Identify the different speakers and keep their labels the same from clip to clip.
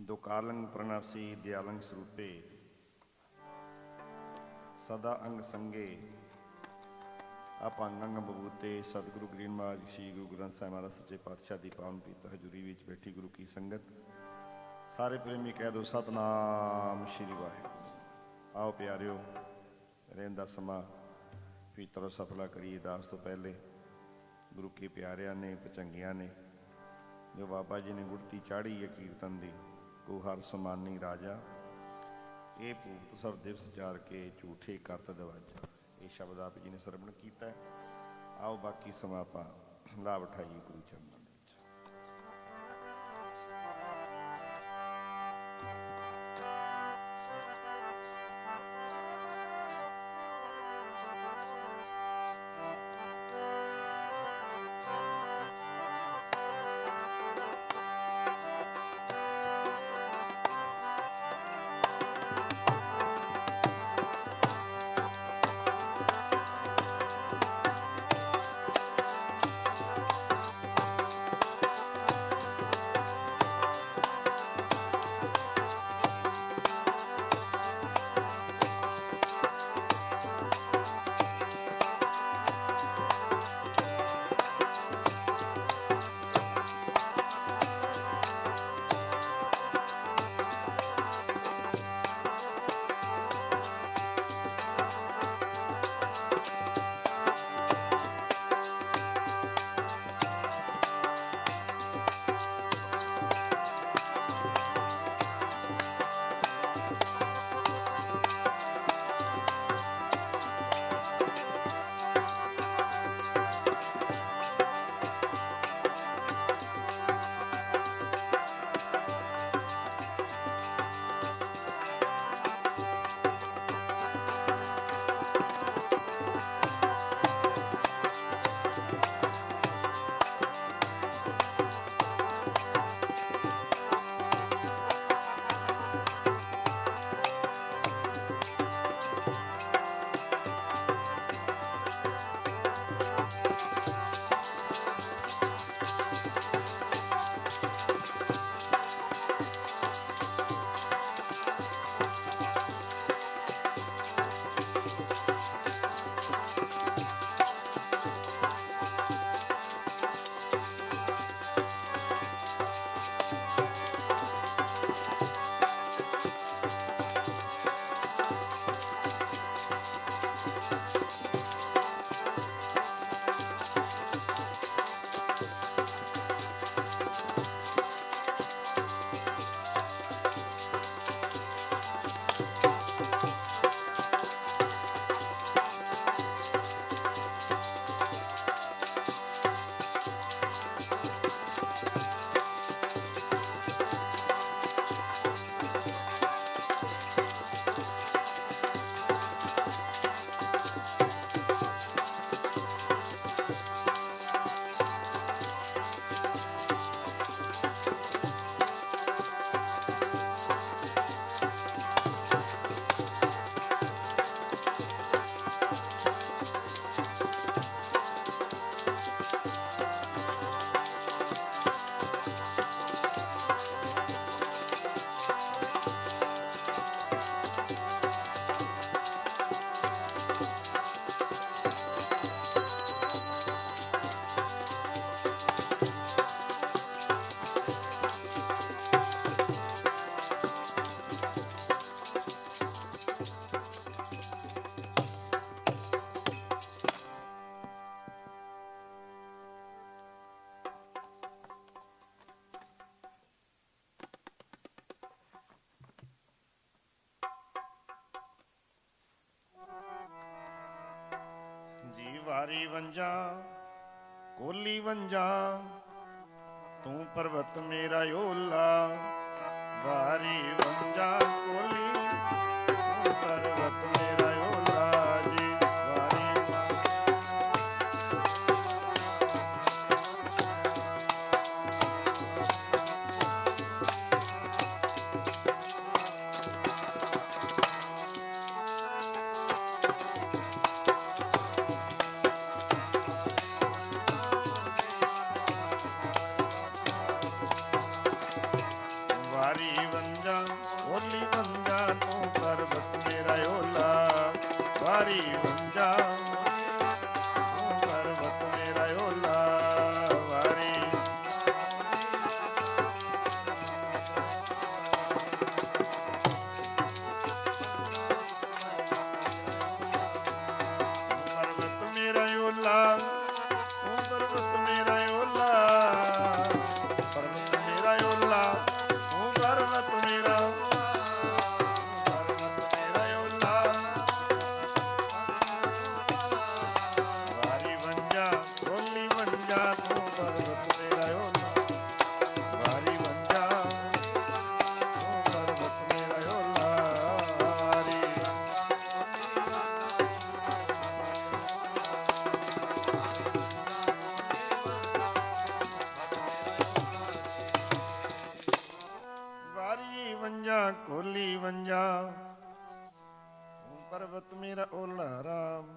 Speaker 1: दुकालंग प्रणासी दयालंग स्वरूपे सदा अंग संगे अपंग अंग बबूते सतगुरु ग्रीन महाराज श्री गुरु ग्रंथ साहिब महाराज सच्चे पातशाह की पावन पीत हजूरी विच बैठी गुरु की संगत सारे प्रेमी कह दो सतनाम श्री वाहिगुरू। आओ प्यारिओ रहिंदा समा पीतरो सफला करिए। दास तो पहले गुरु के प्यारिया ने भचंगिया ने जो बाबा जी ने गुड़ती चाढ़ी है कीर्तन दी को हर समानी राजा ये भूत सब दिवस जार के झूठे करत दवाजा। ये शब्द आप जी ने सरवण किया है। आओ बाकी समा आपां लाभ उठाइए गुरु चरणों में। वारी वंजा कोली वंजा तू पर्वत मेरा योला। वारी वंजा कोली तू पर्वत मेरा योला जी। वारी ਵਾਰੀ ਵੰਜਾ ਓਲੀ ਵੰਜਾ ਤੂੰ ਪਰਬਤ ਮੇਰਾ ਓਲਾ ਵਾਰੀ ਵੰਜਾ ਤੂੰ ਪਰਬਤ ਮੇਰਾ ਓਲਾ ਵਾਰੀ ਪਰਬਤ ਮੇਰਾ ਓਲਾ ਤੂੰ ਪਰਬਤ ਮੇਰਾ ਓਲਾ ਪਰਬਤ ਮੇਰਾ ਓਲਾ ਤੂੰ ਪਰਬਤ ਮੇਰਾ ਪਰਬਤ ਮੇਰਾ ਓਲਾ ਵਾਰੀ ਵੰਜਾ ਓਲੀ ਵੰਜਾ ਤੂੰ ਪਰਬਤ ਮੇਰਾ ਓਲਾ ਵਾਰੀ ਵੰਜਾ ਤੂੰ ਪਰਬਤ ਮੇਰਾ ਓਲਾ ਵਾਰੀ ਵਾਰੀ ਵੰਜਾ ਕੋਲੀ ਵੰਜਾ ਤੂੰ ਪਰਬਤ ਮੇਰਾ ਓਲਾ ਰਾਮ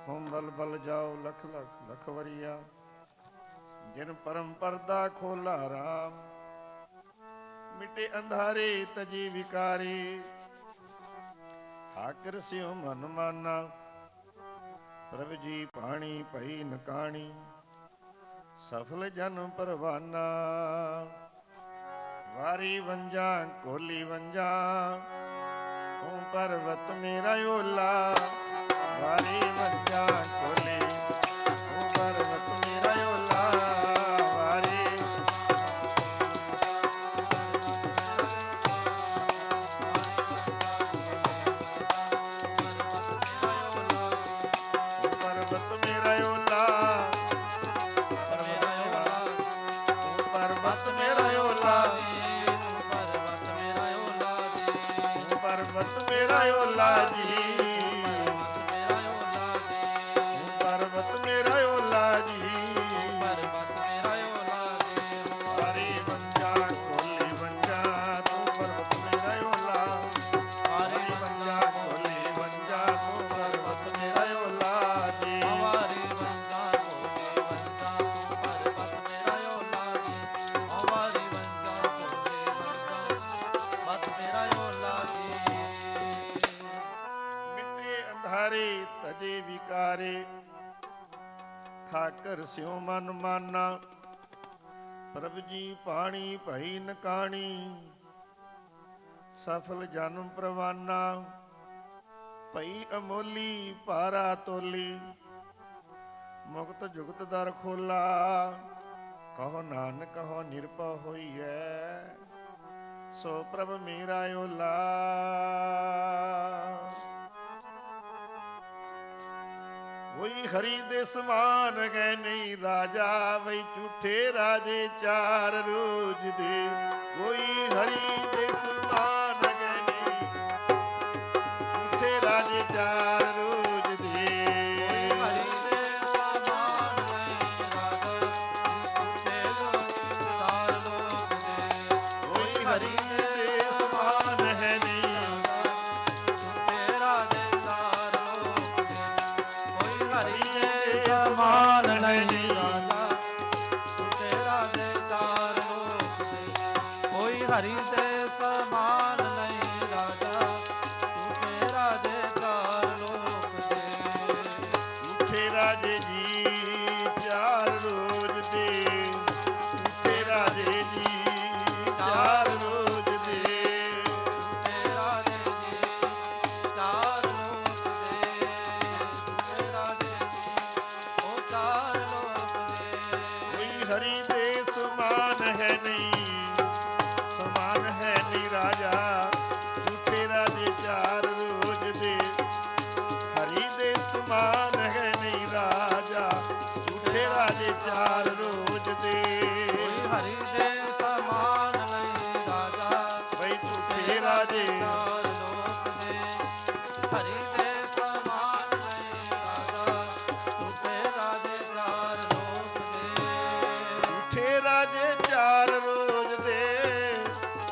Speaker 1: ਹੋਮ ਬਲ ਬਲ ਜਾਓ ਲਖ ਲਖ ਲਖ ਵਰੀਆ ਜਿਨ ਪਰਮ ਪਰਦਾ ਖੋਲਾ ਰਾਮ ਮਿਟੇ ਅੰਧਾਰੇ ਤਜੀ ਵਿਕਾਰੇ ਹਾਕਰ ਸਿਉ ਮਨ ਮਾਨਾ ਪ੍ਰਭ ਜੀ ਪਾਣੀ ਭਈ ਨਕਾਣੀ ਸਫਲ ਜਨ ਪਰਵਾਨਾ ਵਾਰੀ ਵੰਜਾ ਕੋਲੀ ਵੰਜਾ ਤੂੰ ਪਰਬਤ ਮੇਰਾ ਓਲਾ ਵਾਰੀ ਵੰਜਾ ਕੋਲੀ ਤੂੰ ਪਰਬਤ ਮੇਰਾ ਓਲਾ ਵਾਰੀ ਤੂੰ ਪਰਬਤ ਮੇਰਾ ਓਲਾ ਤੂੰ ਪਰਬਤ ਮੇਰਾ ਓਲਾ ਪਰਬਤ ਮੇਰਾ ਓਲਾ ਜੀ ਪਰਬਤ ਮੇਰਾ ਓਲਾ ਜੀ ਵਾਰੀ ਵੰਜਾ ਕੋਲੀ ਵੰਜਾ ਤੂੰ ਪਰਬਤ ਮੇਰਾ ਓਲਾ ਵਾਰੀ ਵੰਜਾ ਕੋਲੀ ਵੰਜਾ ਤੂੰ ਪਰਬਤ ਮੇਰਾ ਓਲਾ ਜੀ
Speaker 2: ਵਾਰੀ ਵੰਜਾ ਕੋਲੀ ਵੰਜਾ ਤੂੰ ਪਰਬਤ ਮੇਰਾ ਓਲਾ ਜੀ ਵਾਰੀ ਵੰਜਾ ਕੋਲੀ ਵੰਜਾ ਪਰਬਤ ਮੇਰਾ ਓਲਾ ਜੀ
Speaker 1: ਮਿੱਟੇ ਅੰਧਾਰੇ ਤਜੇ ਵਿਕਾਰੇ ਠਾਕਰ ਸਿਉ ਮਨ ਮਾਨਾ ਪ੍ਰਭ ਜੀ ਪਾਣੀ ਭਈ ਨਕਾਣੀ ਸਫਲ ਜਨਮ ਪ੍ਰਵਾਨਾ ਭਈ ਅਮੋਲੀ ਭਾਰਾ ਤੋਲੀ ਮੁਕਤ ਜੁਗਤ ਦਰ ਖੋਲਾ ਕਹੋ ਨਾਨਕ ਕਹੋ ਨਿਰਭਉ ਹੋਈਐ ਸੋ ਪ੍ਰਭ ਮੇਰਾ ਓਲਾ ਕੋਈ ਹਰੀ ਦੇ ਸਮਾਨ ਗਏ ਨਹੀਂ ਰਾਜਾ ਵਈ ਝੂਠੇ ਰਾਜੇ ਚਾਰ ਰੋਜ ਦੇ ਕੋਈ ਹਰੀ ਦੇ ਸਮਾਨ ਗਏ ਨਹੀਂ ਝੂਠੇ ਰਾਜੇ ਚਾਰ ਰੋਜ ਦੇ
Speaker 2: ਹਰੀ ਦੇ ਸਮਾਨ ਨਹੀਂ ਰਾਜਾ ਝੂਠੇ ਚਾਰ ਲੋਕ ਦੇ
Speaker 1: ਕੋਈ ਹਰੀ ਦੇ ਸਮਾਨ ਹੈ ਨਹੀਂ
Speaker 2: ਝੂਠੇ ਰਾਜੇ ਚਾਰ ਲੋਕ ਦੇ ਕੋਈ ਹਰੀ ਦੇ ਸਮਾਨ ਨਹੀਂ ਰਾਜਾ ਝੂਠੇ ਰਾਜੇ ਚਾਰ ਲੋਕ ਦੇ ਕੋਈ ਹਰੀ ਦੇ ਸਮਾਨ ਨਹੀਂ ਰਾਜਾ ਝੂਠੇ ਰਾਜੇ ਚਾਰ ਲੋਕ ਦੇ
Speaker 1: ਝੂਠੇ ਰਾਜੇ ਜੀ ਚਾਰ ਰੋਜ ਦੇ ਝੂਠੇ ਰਾਜੇ ਜੀ ਚਾਰ ਰੋਜ ਦੇ
Speaker 2: ਤੇਰਾ ਦੇ ਜੀ ਚਾਰ ਲੋਕ ਦੇ ਤੇਰਾ ਦੇ ਜੀ ਉਹ ਚਾਰ ਲੋਕ ਦੇ
Speaker 1: ਕੋਈ ਹਰੀ ਦੇ ਸਮਾਨ ਹੈ ਨਹੀਂ ਸਮਾਨ ਹੈ ਨਹੀਂ ਰਾਜਾ ਝੂਠੇ ਰਾਜੇ ਚਾਰ ਰੋਜ ਦੇ ਹਰੀ ਦੇ ਸਮਾਨ ਹੈ ਨਹੀਂ ਰਾਜਾ ਝੂਠੇ ਰਾਜੇ ਚਾਰ ਰੋਜ ਦੇ
Speaker 2: ਕੋਈ ਹਰੀ ਦੇ ਸਮਾਨ ਨਹੀਂ ਰਾਜਾ
Speaker 1: ਬਈ ਝੂਠੇ ਰਾਜੇ
Speaker 2: ਚਾਰ ਲੋਕ ਦੇ ਹਰੀ ਦੇ ਸਮਾਨ ਨਹੀਂ ਰਾਜਾ ਝੂਠੇ ਰਾਜੇ ਚਾਰ ਲੋਕ ਦੇ
Speaker 1: ਝੂਠੇ ਰਾਜੇ ਚਾਰ ਰੋਜ ਦੇ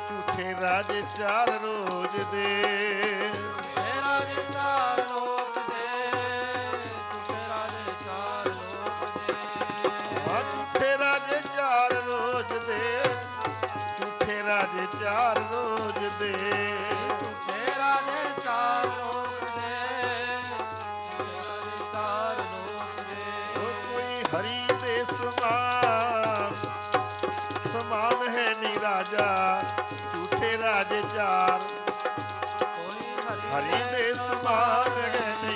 Speaker 1: ਝੂਠੇ ਰਾਜੇ ਚਾਰ ਰੋਜ ਦੇ
Speaker 2: ਤੇਰਾ ਦੇ ਚਾਰ ਲੋਕ ਦੇ ਤੇਰਾ ਦੇ ਚਾਰ ਲੋਕ ਦੇ
Speaker 1: ਝੂਠੇ ਰਾਜੇ ਚਾਰ ਰੋਜ ਦੇ ਝੂਠੇ ਚਾਰ ਰੋਜ਼ ਦੇ।
Speaker 2: ਝੂਠੇ ਰਾਜੇ ਚਾਰ ਲੋਕ ਦੇ, ਚਾਰ ਲੋਕ ਦੇ।
Speaker 1: ਉਹ ਕੋਈ ਹਰੀ ਦੇ ਸਮਾਨ ਹੈ ਨੀ ਰਾਜਾ, ਝੂਠੇ ਰਾਜੇ ਚਾਰ।
Speaker 2: ਕੋਈ
Speaker 1: ਹਰੀ ਦੇ ਸਮਾਨ ਹੈ ਨੀ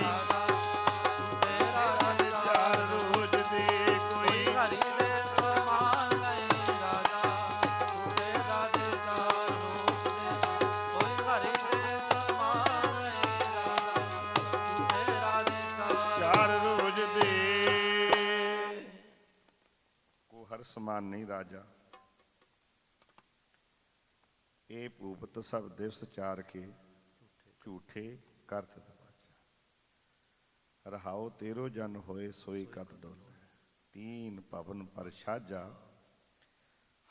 Speaker 2: ਤੇਰਾ ਰਾਜੇ ਚਾਰ
Speaker 1: ਰੋਜ਼ ਦੇ। ਕੋਈ
Speaker 2: ਹਰੀ ਦੇ ਸਮਾਨ ਨਹੀਂ ਰਾਜਾ, ਤੂੰ ਰਾਜੇ ਚਾਰ ਲੋਕ ਦੇ। ਕੋਈ ਹਰੀ ਦੇ ਸਮਾਨ ਨਹੀਂ ਰਾਜਾ, ਤੂੰ ਰਾਜੇ
Speaker 1: ਚਾਰ ਰੋਜ਼ ਦੇ। ਕੋ ਹਰ ਸਮਾਨ ਨਹੀਂ ਰਾਜਾ, ਇਹ ਭੂਪਤ ਸਭ ਦਿਵਸ ਚਾਰ ਕੇ, ਝੂਠੇ ਕਰਤ ਦਵਾਜਾ। ਰਹਾਉ ਤੇਰੋ ਜਨ ਹੋਏ ਸੋਈ ਕਤ ਡੋਲੇ, ਤੀਨ ਭਵਨ ਪਰ ਸਾਜਾ।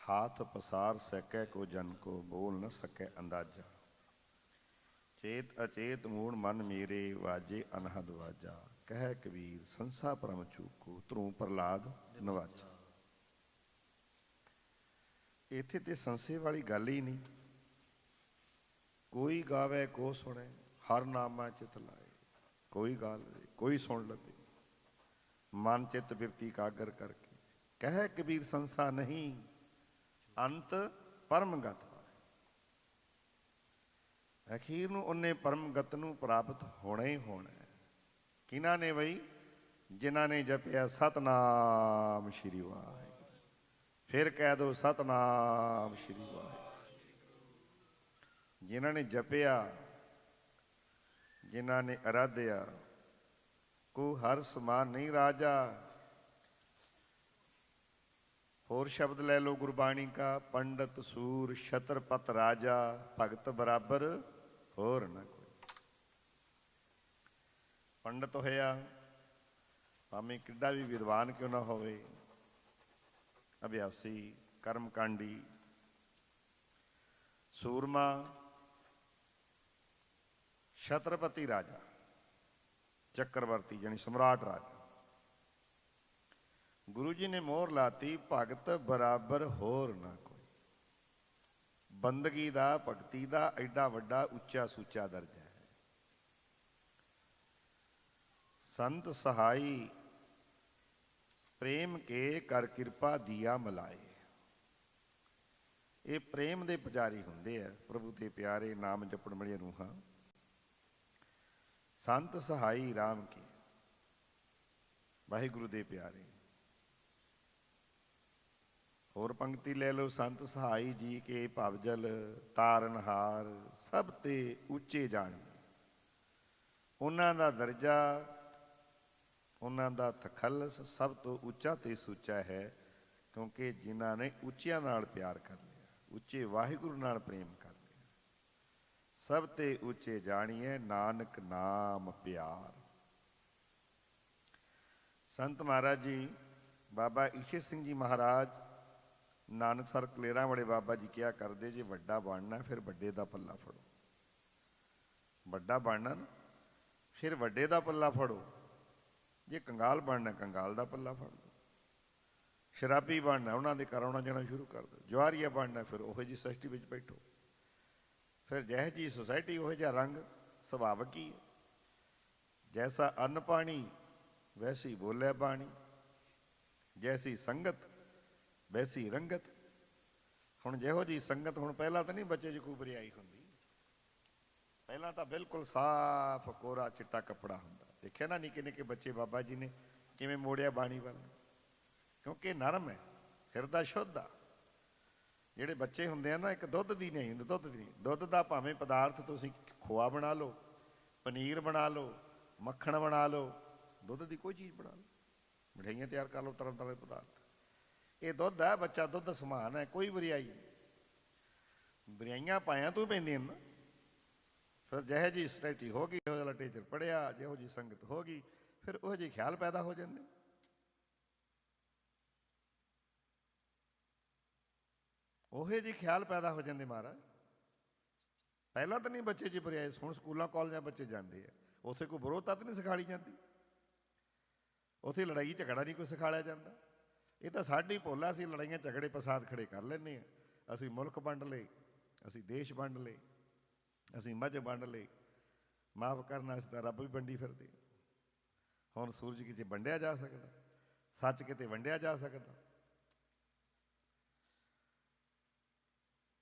Speaker 1: ਹਾਥ ਪਸਾਰ ਸਕੈ ਕੋ ਜਨ ਕੋ, ਬੋਲ ਨ ਸਕੈ ਅੰਦਾਜ਼ਾ। ਚੇਤ ਅਚੇਤ ਮੂੜ ਮਨ ਮੇਰੇ, ਵਾਜੇ ਅਨਹਦ ਵਾਜਾ। ਕਹਿ ਕਬੀਰ ਸੰਸਾ ਪਰਮ ਚੂਕੋ, ਧਰੂ ਪ੍ਰਹਲਾਦ ਨਵਾਜਾ। ਇੱਥੇ ਤੇ ਸੰਸੇ ਵਾਲੀ ਗੱਲ ਹੀ ਨਹੀਂ। ਕੋਈ ਗਾਵੇ ਕੋ ਸੁਣੇ, ਹਰ ਨਾਮਾ ਚਿਤ ਲਾਏ। ਕੋਈ ਗਾਲ ਕੋਈ ਸੁਣ ਲਵੇ, ਮਨ ਚਿਤ ਬਿਰਤੀ ਕਾਗਰ ਕਰਕੇ। ਕਹਿ ਕਬੀਰ ਸੰਸਾ ਨਹੀਂ, ਅੰਤ ਪਰਮਗਤ। ਅਖੀਰ ਨੂੰ ਉਹਨੇ ਪਰਮਗਤ ਨੂੰ ਪ੍ਰਾਪਤ ਹੋਣਾ ਹੀ ਹੋਣਾ। ਕਿਹਨਾਂ ਨੇ ਬਈ? ਜਿਨ੍ਹਾਂ ਨੇ ਜਪਿਆ ਸਤਨਾਮ ਸ਼੍ਰੀ ਵਾਹਿਗੁਰੂ। ਫਿਰ ਕਹਿ ਦੋ ਸਤਨਾਮ ਸ਼੍ਰੀ ਵਾਹਿਗੁਰੂ। ਜਿਨ੍ਹਾਂ ਨੇ ਜਪਿਆ, ਜਿਨ੍ਹਾਂ ਨੇ ਅਰਾਧਿਆ, ਕੋ ਹਰ ਸਮਾਨ ਨਹੀਂ ਰਾਜਾ। ਹੋਰ ਸ਼ਬਦ ਲੈ ਲਓ ਗੁਰਬਾਣੀ ਕਾ, ਪੰਡਤ ਸੂਰ ਛਤਰਪਤ ਰਾਜਾ, ਭਗਤ ਬਰਾਬਰ ਹੋਰ ਨਾ ਕੋਈ। ਪੰਡਤ ਹੋਇਆ ਭਾਵੇਂ ਕਿੱਡਾ ਵੀ ਵਿਦਵਾਨ ਕਿਉਂ ਨਾ ਹੋਵੇ, ਅਭਿਆਸੀ, ਕਰਮਕਾਂਡੀ, ਸੂਰਮਾ, ਛਤਰਪਤੀ ਰਾਜਾ, ਚੱਕਰਵਰਤੀ ਜਾਨੀ ਸਮਰਾਟ ਰਾਜਾ। ਗੁਰੂ ਜੀ ਨੇ ਮੋਹਰ ਲਾਤੀ, ਭਗਤ ਬਰਾਬਰ ਹੋਰ ਨਾ ਕੋਈ। ਬੰਦਗੀ ਦਾ, ਭਗਤੀ ਦਾ ਐਡਾ ਵੱਡਾ ਉੱਚਾ ਸੁੱਚਾ ਦਰਜਾ ਹੈ। ਸੰਤ ਸਹਾਈ ਪ੍ਰੇਮ ਕੇ ਕਰ ਕਿਰਪਾ ਦੀਆ ਮਲਾਏ। ਇਹ ਪ੍ਰੇਮ ਦੇ ਪੁਜਾਰੀ ਹੁੰਦੇ ਆ, ਪ੍ਰਭੂ ਦੇ ਪਿਆਰੇ, ਨਾਮ ਜਪਣ ਵਾਲੀਆਂ ਰੂਹਾਂ। ਸੰਤ ਸਹਾਈ ਰਾਮ ਕੇ, ਵਾਹਿਗੁਰੂ ਦੇ ਪਿਆਰੇ। ਹੋਰ ਪੰਕਤੀ ਲੈ ਲਓ, ਸੰਤ ਸਹਾਈ ਜੀ ਕੇ ਭਵਜਲ ਤਾਰਨਹਾਰ, ਸਭ ਤੇ ਉੱਚੇ ਜਾਣੇ। ਉਹਨਾਂ ਦਾ ਦਰਜਾ, ਉਹਨਾਂ ਦਾ ਤਖੱਲਸ ਸਭ ਤੋਂ ਉੱਚਾ ਤੇ ਸੁੱਚਾ ਹੈ, ਕਿਉਂਕਿ ਜਿਨ੍ਹਾਂ ਨੇ ਉੱਚਿਆਂ ਨਾਲ ਪਿਆਰ ਕਰ ਲਿਆ, ਉੱਚੇ ਵਾਹਿਗੁਰੂ ਨਾਲ ਪ੍ਰੇਮ ਕਰ ਲਿਆ। ਸਭ ਤੇ ਉੱਚੇ ਜਾਣੀਏ ਨਾਨਕ ਨਾਮ ਪਿਆਰ। ਸੰਤ ਮਹਾਰਾਜ ਜੀ, ਬਾਬਾ ਈਸ਼ਰ ਸਿੰਘ ਜੀ ਮਹਾਰਾਜ ਨਾਨਕਸਰ ਕਲੇਰਾਂ ਵਾਲੇ ਬਾਬਾ ਜੀ ਕਿਹਾ ਕਰਦੇ, ਜੇ ਵੱਡਾ ਬਣਨਾ ਫਿਰ ਵੱਡੇ ਦਾ ਪੱਲਾ ਫੜੋ। ਵੱਡਾ ਬਣਨਾ ਨਾ, ਫਿਰ ਵੱਡੇ ਦਾ ਪੱਲਾ ਫੜੋ। ਜੇ ਕੰਗਾਲ ਬਣਨਾ, ਕੰਗਾਲ ਦਾ ਪੱਲਾ ਫੜ ਲਓ। ਸ਼ਰਾਬੀ ਬਣਨਾ, ਉਹਨਾਂ ਦੇ ਘਰ ਆਉਣਾ ਜਾਣਾ ਸ਼ੁਰੂ ਕਰ ਦਿਓ। ਜਵਾਰੀਆ ਬਣਨਾ, ਫਿਰ ਉਹੋ ਜਿਹੀ ਸੋਸਾਇਟੀ ਵਿੱਚ ਬੈਠੋ। ਫਿਰ ਜਿਹੋ ਜਿਹੀ ਸੋਸਾਇਟੀ ਉਹੋ ਜਿਹਾ ਰੰਗ ਸੁਭਾਵਿਕ ਹੀ ਹੈ। ਜੈਸਾ ਅੰਨ ਪਾਣੀ ਵੈਸੀ ਬੋਲੇ ਬਾਣੀ, ਜੈਸੀ ਸੰਗਤ ਵੈਸੀ ਰੰਗਤ। ਹੁਣ ਜਿਹੋ ਜਿਹੀ ਸੰਗਤ, ਹੁਣ ਪਹਿਲਾਂ ਤਾਂ ਨਹੀਂ ਬੱਚੇ 'ਚ ਕੋਈ ਬਰਿਆਈ ਹੁੰਦੀ, ਪਹਿਲਾਂ ਤਾਂ ਬਿਲਕੁਲ ਸਾਫ਼ ਕੋਰਾ ਚਿੱਟਾ ਕੱਪੜਾ ਹੁੰਦਾ। ਦੇਖਿਆ ਨਾ ਨਿੱਕੇ ਨਿੱਕੇ ਬੱਚੇ ਬਾਬਾ ਜੀ ਨੇ ਕਿਵੇਂ ਮੋੜਿਆ ਬਾਣੀ ਵੱਲ, ਕਿਉਂਕਿ ਨਰਮ ਹੈ, ਹਿਰਦਾ ਸ਼ੁੱਧ ਆ। ਜਿਹੜੇ ਬੱਚੇ ਹੁੰਦੇ ਆ ਨਾ, ਇੱਕ ਦੁੱਧ ਦੀ ਨਹੀਂ ਹੁੰਦੀ, ਦੁੱਧ ਦੀ ਨਹੀਂ। ਦੁੱਧ ਦਾ ਭਾਵੇਂ ਪਦਾਰਥ ਤੁਸੀਂ ਖੋਆ ਬਣਾ ਲਓ, ਪਨੀਰ ਬਣਾ ਲਓ, ਮੱਖਣ ਬਣਾ ਲਓ, ਦੁੱਧ ਦੀ ਕੋਈ ਚੀਜ਼ ਬਣਾ ਲਓ, ਮਠਿਆਈਆਂ ਤਿਆਰ ਕਰ ਲਓ, ਤਰ੍ਹਾਂ ਤਰ੍ਹਾਂ ਦੇ ਪਦਾਰਥ। ਇਹ ਦੁੱਧ ਹੈ, ਬੱਚਾ ਦੁੱਧ ਸਮਾਨ ਹੈ, ਕੋਈ ਬਰਿਆਈ ਨਹੀਂ। ਬਰਿਆਈਆਂ ਪਾਇਆਂ ਤੋਂ ਪੈਂਦੀਆਂ ਨਾ। ਫਿਰ ਜਿਹੋ ਜਿਹੀ ਸੋਸਾਇਟੀ ਹੋ ਗਈ, ਉਹੋ ਜਿਹਾ ਟੀਚਰ ਪੜ੍ਹਿਆ, ਜਿਹੋ ਜਿਹੀ ਸੰਗਤ ਹੋ ਗਈ, ਫਿਰ ਉਹੋ ਜਿਹੇ ਖਿਆਲ ਪੈਦਾ ਹੋ ਜਾਂਦੇ। ਉਹੋ ਜਿਹੇ ਖਿਆਲ ਪੈਦਾ ਹੋ ਜਾਂਦੇ ਮਹਾਰਾਜ। ਪਹਿਲਾਂ ਤਾਂ ਨਹੀਂ ਬੱਚੇ 'ਚ ਬਰਿਆਈ, ਹੁਣ ਸਕੂਲਾਂ ਕਾਲਜਾਂ ਬੱਚੇ ਜਾਂਦੇ ਆ, ਉੱਥੇ ਕੋਈ ਵਿਰੋਧਤਾ ਤਾਂ ਨਹੀਂ ਸਿਖਾਈ ਜਾਂਦੀ, ਉੱਥੇ ਲੜਾਈ ਝਗੜਾ ਨਹੀਂ ਕੋਈ ਸਿਖਾਇਆ ਜਾਂਦਾ। ਇਹ ਤਾਂ ਸਾਡੀ ਭੁੱਲ ਆ, ਅਸੀਂ ਲੜਾਈਆਂ ਝਗੜੇ ਫਸਾਦ ਖੜੇ ਕਰ ਲੈਂਦੇ ਹਾਂ। ਅਸੀਂ ਮੁਲਕ ਵੰਡ ਲਏ, ਅਸੀਂ ਦੇਸ਼ ਵੰਡ ਲਏ, ਅਸੀਂ ਮੱਝ ਵੰਡ ਲਏ, ਮਾਫ ਕਰਨਾ ਅਸੀਂ ਤਾਂ ਰੱਬ ਵੀ ਵੰਡੀ ਫਿਰਦੇ। ਹੁਣ ਸੂਰਜ ਕਿਤੇ ਵੰਡਿਆ ਜਾ ਸਕਦਾ, ਸੱਚ ਕਿਤੇ ਵੰਡਿਆ ਜਾ ਸਕਦਾ?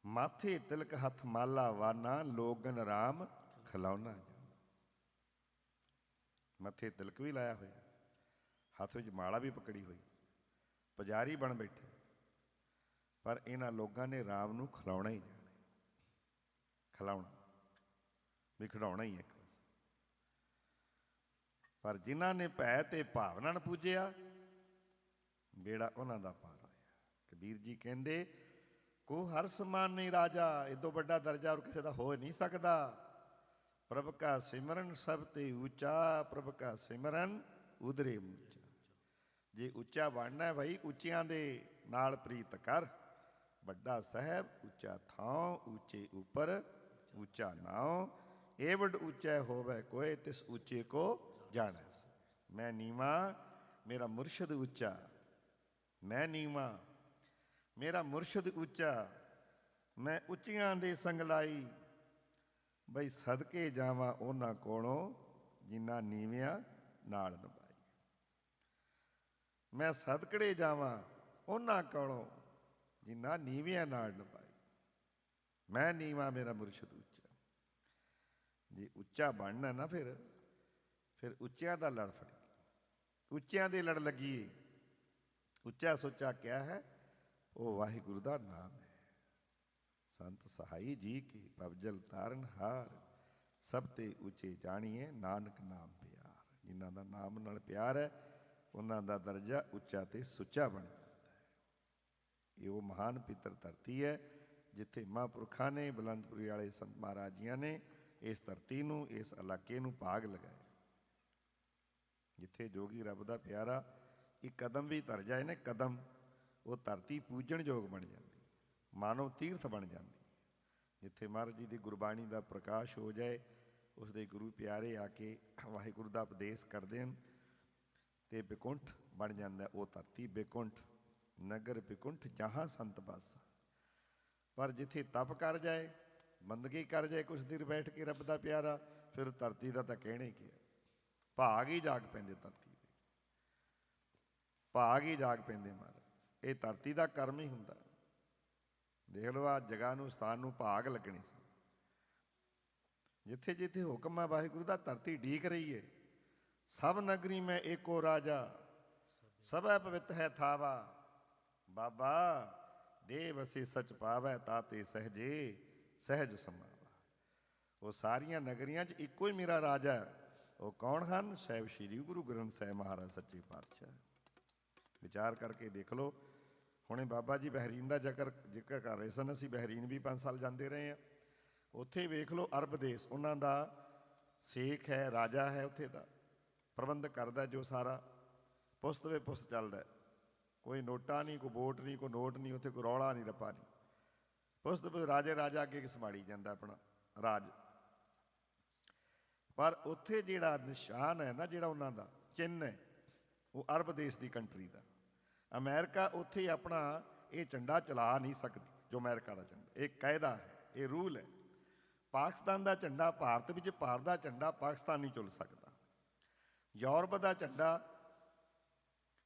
Speaker 1: ਮਾਥੇ ਤਿਲਕ ਹੱਥ ਮਾਲਾ ਵਾਨਾ, ਲੋਗਨ ਰਾਮ ਖਿਲਾਉਣਾ ਜਾਣਾ। ਮੱਥੇ ਤਿਲਕ ਵੀ ਲਾਇਆ ਹੋਇਆ, ਹੱਥ ਵਿੱਚ ਮਾਲਾ ਵੀ ਪਕੜੀ ਹੋਈ, ਪੁਜਾਰੀ ਬਣ ਬੈਠੇ, ਪਰ ਇਹਨਾਂ ਲੋਕਾਂ ਨੇ ਰਾਮ ਨੂੰ ਖਿਲਾਉਣਾ ਹੀ ਜਾਣਾ, ਖਿਲਾਉਣਾ ਵੀ ਖਿਡਾਉਣਾ ਹੀ ਇੱਕ ਬਸ। ਪਰ ਜਿਨ੍ਹਾਂ ਨੇ ਭੈ ਤੇ ਭਾਵਨਾ ਨਾਲ ਪੂਜਿਆ, ਬੇੜਾ ਉਹਨਾਂ ਦਾ ਪਾਰ ਹੋਇਆ। ਕਬੀਰ ਜੀ ਕਹਿੰਦੇ ਕੋ ਹਰ ਸਮਾਨ ਨਹੀਂ ਰਾਜਾ, ਇਦੋਂ ਵੱਡਾ ਦਰਜਾ ਔਰ ਕਿਸੇ ਦਾ ਹੋ ਨਹੀਂ ਸਕਦਾ। ਪ੍ਰਭ ਕਾ ਸਿਮਰਨ ਸਭ ਤੇ ਉੱਚਾ, ਪ੍ਰਭ ਕਾ ਸਿਮਰਨ ਉਧਰੇ ਉੱਚਾ। ਜੇ ਉੱਚਾ ਬਣਨਾ ਭਾਈ, ਉੱਚਿਆਂ ਦੇ ਨਾਲ ਪ੍ਰੀਤ ਕਰ। ਵੱਡਾ ਸਾਹਿਬ ਉੱਚਾ ਥਾਂ, ਉੱਚੇ ਉੱਪਰ ਉੱਚਾ ਨਾਉ। ਏਵਡ ਉੱਚਾ ਹੋਵੇ ਕੋਏ, ਤਿਸ ਉੱਚੇ ਕੋ ਜਾਣਾ। ਮੈਂ ਨੀਵਾ, ਮੇਰਾ ਮੁਰਸ਼ਦ ਉੱਚਾ। ਮੈਂ ਨੀਵਾ, ਮੇਰਾ ਮੁਰਸ਼ਦ ਉੱਚਾ। ਮੈਂ ਉੱਚੀਆਂ ਦੇ ਸੰਗ ਲਾਈ, ਬਈ ਸਦਕੇ ਜਾਵਾਂ ਉਹਨਾਂ ਕੋਲੋਂ ਜਿਨ੍ਹਾਂ ਨੀਵਿਆਂ ਨਾਲ ਨਿਭਾਈ। ਮੈਂ ਸਦਕੜੇ ਜਾਵਾਂ ਉਹਨਾਂ ਕੋਲੋਂ ਜਿਨ੍ਹਾਂ ਨੀਵਿਆਂ ਨਾਲ ਨਿਭਾਈ। ਮੈਂ ਨੀਵਾਂ, ਮੇਰਾ ਮੁਰਸ਼ਦ ਉੱਚਾ। ਜੇ ਉੱਚਾ ਬਣਨਾ ਨਾ ਫਿਰ ਉੱਚਿਆਂ ਦਾ ਲੜ ਫੜੀ, ਉੱਚਿਆਂ ਦੇ ਲੜ ਲੱਗੀਏ। ਉੱਚਾ ਸੁੱਚਾ ਕਿਆ ਹੈ? ਉਹ ਵਾਹਿਗੁਰੂ ਦਾ ਨਾਮ ਹੈ। ਸੰਤ ਸਹਾਈ ਜੀ ਕੀ ਪਵਜਲ ਤਾਰਨ ਹਾਰ, ਸਭ ਤੇ ਉੱਚੇ ਜਾਣੀਏ ਨਾਨਕ ਨਾਮ ਪਿਆਰ। ਜਿਨ੍ਹਾਂ ਦਾ ਨਾਮ ਨਾਲ ਪਿਆਰ ਹੈ ਉਹਨਾਂ ਦਾ ਦਰਜਾ ਉੱਚਾ ਤੇ ਸੁੱਚਾ ਬਣ ਜਾਂਦਾ ਹੈ। ਇਹ ਉਹ ਮਹਾਨ ਪਿੱਤਰ ਧਰਤੀ ਹੈ ਜਿੱਥੇ ਮਹਾਂਪੁਰਖਾਂ ਨੇ, ਬੁਲੰਦਪੁਰੀ ਵਾਲੇ ਸੰਤ ਮਹਾਰਾਜ ਜੀਆਂ ਨੇ ਇਸ ਧਰਤੀ ਨੂੰ, ਇਸ ਇਲਾਕੇ ਨੂੰ ਭਾਗ ਲਗਾਇਆ। ਜਿੱਥੇ ਜੋਗੀ ਰੱਬ ਦਾ ਪਿਆਰਾ ਇੱਕ ਕਦਮ ਵੀ ਧਰ ਜਾਏ ਨਾ, ਕਦਮ, ਉਹ ਧਰਤੀ ਪੂਜਣ ਯੋਗ ਬਣ ਜਾਂਦੀ, ਮਾਨਵ ਤੀਰਥ ਬਣ ਜਾਂਦੀ। ਜਿੱਥੇ ਮਹਾਰਾਜ ਜੀ ਦੀ ਗੁਰਬਾਣੀ ਦਾ ਪ੍ਰਕਾਸ਼ ਹੋ ਜਾਏ, ਉਸ ਦੇ ਗੁਰੂ ਪਿਆਰੇ ਆ ਕੇ ਵਾਹਿਗੁਰੂ ਦਾ ਉਪਦੇਸ਼ ਕਰਦੇ ਹਨ ਅਤੇ ਬਿਕੁੰਠ ਬਣ ਜਾਂਦਾ ਉਹ ਧਰਤੀ। ਬਿਕੁੰਠ ਨਗਰ ਬਿਕੁੰਠ ਜਹਾਂ ਸੰਤ ਬਾਸਾ। ਪਰ ਜਿੱਥੇ ਤਪ ਕਰ ਜਾਏ, ਬੰਦਗੀ ਕਰ ਜਾਏ ਕੁਛ ਦੇਰ ਬੈਠ ਕੇ ਰੱਬ ਦਾ ਪਿਆਰਾ, ਫਿਰ ਧਰਤੀ ਦਾ ਤਾਂ ਕਹਿਣਾ ਹੀ ਕੀ ਹੈ। ਭਾਗ ਹੀ ਜਾਗ ਪੈਂਦੇ ਧਰਤੀ ਦੇ, ਭਾਗ ਹੀ ਜਾਗ ਪੈਂਦੇ ਮਹਾਰਾਜ। ਇਹ ਧਰਤੀ ਦਾ ਕਰਮ ਹੀ ਹੁੰਦਾ। ਦੇਖ ਲਓ ਆ ਜਗ੍ਹਾ ਨੂੰ, ਸਥਾਨ ਨੂੰ ਭਾਗ ਲੱਗਣੇ ਸੀ। ਜਿੱਥੇ ਜਿੱਥੇ ਹੁਕਮ ਹੈ ਵਾਹਿਗੁਰੂ ਦਾ, ਧਰਤੀ ਢੀਕ ਰਹੀ ਹੈ। ਸਭ ਨਗਰੀ ਮੈਂ ਏਕੋ ਰਾਜਾ, ਸਭੈ ਪਵਿੱਤ ਹੈ ਥਾਵਾ। ਬਾਬਾ ਦੇ ਵਸੇ ਸਚ ਪਾਵੈ, ਤਾਤੇ ਸਹਜੇ ਸਹਿਜ ਸਮਾਵਾ। ਉਹ ਸਾਰੀਆਂ ਨਗਰੀਆਂ 'ਚ ਇੱਕੋ ਹੀ ਮੇਰਾ ਰਾਜਾ। ਉਹ ਕੌਣ ਹਨ? ਸਾਹਿਬ ਸ਼੍ਰੀ ਗੁਰੂ ਗ੍ਰੰਥ ਸਾਹਿਬ ਮਹਾਰਾਜ ਸੱਚੇ ਪਾਤਸ਼ਾਹ। ਵਿਚਾਰ ਕਰਕੇ ਦੇਖ ਲਓ। ਹੁਣੇ ਬਾਬਾ ਜੀ ਬਹਿਰੀਨ ਦਾ ਜ਼ਿਕਰ ਕਰ ਰਹੇ ਸਨ। ਅਸੀਂ ਬਹਿਰੀਨ ਵੀ 5 ਸਾਲ ਜਾਂਦੇ ਰਹੇ ਹਾਂ। ਉੱਥੇ ਵੇਖ ਲਓ, ਅਰਬ ਦੇਸ਼, ਉਹਨਾਂ ਦਾ ਸ਼ੇਖ ਹੈ, ਰਾਜਾ ਹੈ, ਉੱਥੇ ਦਾ ਪ੍ਰਬੰਧ ਕਰਦਾ ਜੋ ਸਾਰਾ। ਪੁਸਤ ਵੇ ਪੁਸਤ ਚੱਲਦਾ, ਕੋਈ ਨੋਟਾ ਨਹੀਂ, ਕੋਈ ਵੋਟ ਨਹੀਂ, ਕੋਈ ਨੋਟ ਨਹੀਂ, ਉੱਥੇ ਕੋਈ ਰੌਲਾ ਨਹੀਂ, ਰੱਪਾ ਨਹੀਂ। ਪੁਸਤ ਰਾਜੇ ਰਾਜਾ ਅੱਗੇ ਸੰਭਾਲੀ ਜਾਂਦਾ ਆਪਣਾ ਰਾਜ। ਪਰ ਉੱਥੇ ਜਿਹੜਾ ਨਿਸ਼ਾਨ ਹੈ ਨਾ, ਜਿਹੜਾ ਉਹਨਾਂ ਦਾ ਚਿੰਨ੍ਹ ਹੈ, ਉਹ ਅਰਬ ਦੇਸ਼ ਦੀ ਕੰਟਰੀ ਦਾ। ਅਮਰੀਕਾ ਉੱਥੇ ਆਪਣਾ ਇਹ ਝੰਡਾ ਚਲਾ ਨਹੀਂ ਸਕਦੀ, ਜੋ ਅਮਰੀਕਾ ਦਾ ਝੰਡਾ। ਇਹ ਕਾਇਦਾ ਹੈ, ਇਹ ਰੂਲ ਹੈ। ਪਾਕਿਸਤਾਨ ਦਾ ਝੰਡਾ ਭਾਰਤ ਵਿੱਚ, ਭਾਰਤ ਦਾ ਝੰਡਾ ਪਾਕਿਸਤਾਨ ਨਹੀਂ ਝੁੱਲ ਸਕਦਾ। ਯੂਰਪ ਦਾ ਝੰਡਾ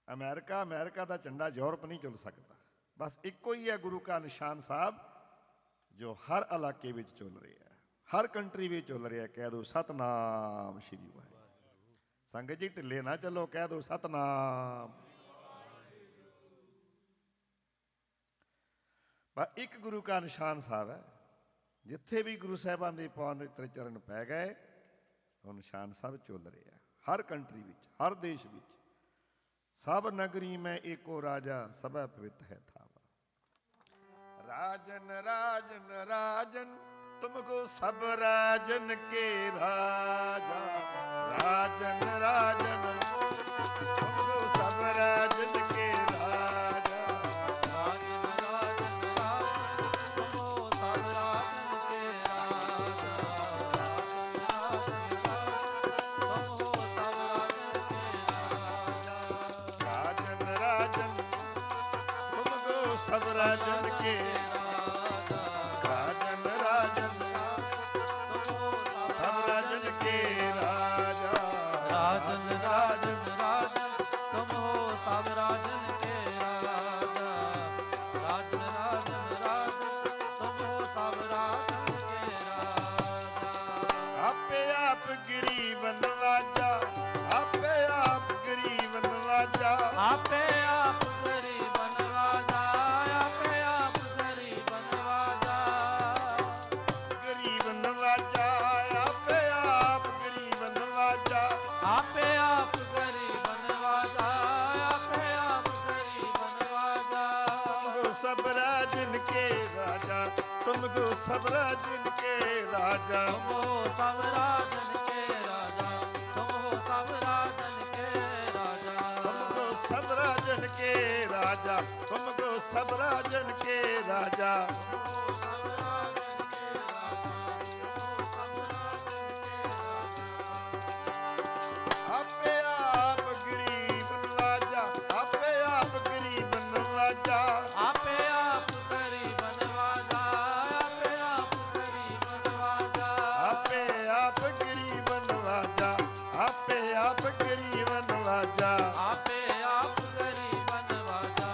Speaker 1: ਅਮਰੀਕਾ, ਅਮਰੀਕਾ ਦਾ ਝੰਡਾ ਯੂਰਪ ਨਹੀਂ ਝੁੱਲ ਸਕਦਾ। ਬਸ ਇੱਕੋ ਹੀ ਹੈ ਗੁਰੂ ਕਾ ਨਿਸ਼ਾਨ ਸਾਹਿਬ, ਜੋ ਹਰ ਇਲਾਕੇ ਵਿੱਚ ਝੁੱਲ ਰਿਹਾ, ਹਰ ਕੰਟਰੀ ਵਿੱਚ ਝੁੱਲ ਰਿਹਾ। ਕਹਿ ਦਿਓ ਸਤਨਾਮ ਸ਼੍ਰੀ ਵਾਹਿਗੁਰੂ। ਸੰਗਤ ਜੀ ਢਿੱਲੇ ਨਾ ਚੱਲੋ, ਕਹਿ ਦਿਓ ਸਤਨਾਮ। ਪਰ ਇੱਕ ਗੁਰੂ ਕਾ ਨਿਸ਼ਾਨ ਸਾਹਿਬ ਹੈ। ਜਿੱਥੇ ਵੀ ਗੁਰੂ ਸਾਹਿਬਾਨ ਦੇ ਪਵਿੱਤਰ ਚਰਨ ਪੈ ਗਏ, ਉਹ ਨਿਸ਼ਾਨ ਸਾਹਿਬ ਝੁੱਲ ਰਿਹਾ ਹਰ ਕੰਟਰੀ ਵਿੱਚ, ਹਰ ਦੇਸ਼ ਵਿੱਚ। ਸਭ ਨਗਰੀ ਮੈਂ ਏਕੋ ਰਾਜਾ, ਸਭੈ ਪਵਿੱਤ ਹੈ ਥਾਵਾ। ਰਾਜਨ ਰਾਜਨ ਰਾਜਨ ਤੁਮਕੋ ਸਭ ਰਾਜਨ ਕੇ ਰਾਜਾ। ਰਾਜਨ ਰਾਜਨ ਤੁਮਕੋ ਸਭ ਰਾਜਨ ਕੇ ਰਾਜਾ।
Speaker 2: ਰਾਜਨ ਰਾਜਨ ਰਾਜਨ ਤੁਮਕੋ ਸਭ ਰਾਜਨ ਕੇ ਰਾਜਾ। ਰਾਜਨ ਰਾਜਨ ਤੁਮਕੋ ਸਭ ਰਾਜਨ ਕੇ ਰਾਜਾ। ਰਾਜਨ ਰਾਜਨ ਤੁਮਕੋ ਸਭ ਰਾਜਨ ਕੇ ਰਾਜਾ। ਰਾਜਨ
Speaker 1: ਗਰੀਬ ਨਵਾਜਾ, ਆਪੇ ਆਪ ਗਰੀਬ ਨਵਾਜਾ,
Speaker 2: ਆਪੇ ਆਪ ਗਰੀਬ ਨਵਾਜਾ, ਆਪੇ ਆਪ ਗਰੀਬ ਨਵਾਜਾ,
Speaker 1: ਗਰੀਬ ਨਵਾਜਾ, ਆਪੇ ਆਪ ਗਰੀਬ ਨਵਾਜਾ,
Speaker 2: ਆਪੇ ਆਪ ਗਰੀਬ ਨਵਾਜਾ, ਆਪੇ ਆਪ ਗਰੀਬ ਨਵਾਜਾ।
Speaker 1: तुमको सब राजन के राजा, तुमको सब राजन के राजा,
Speaker 2: तुम हो सब राजन के राजा, तुम हो सब राजन के राजा,
Speaker 1: तुमको सब राजन के राजा, तुमको सब राजन के राजा, आपे आप गरीब नवाजा, आपे आप गरीब नवाजा,
Speaker 2: आपे आप गरीब नवाजा, आपे आप गरीब नवाजा,
Speaker 1: आपे आप गरीब नवाजा, आपे आप गरीब नवाजा,
Speaker 2: आपे आप गरीब नवाजा,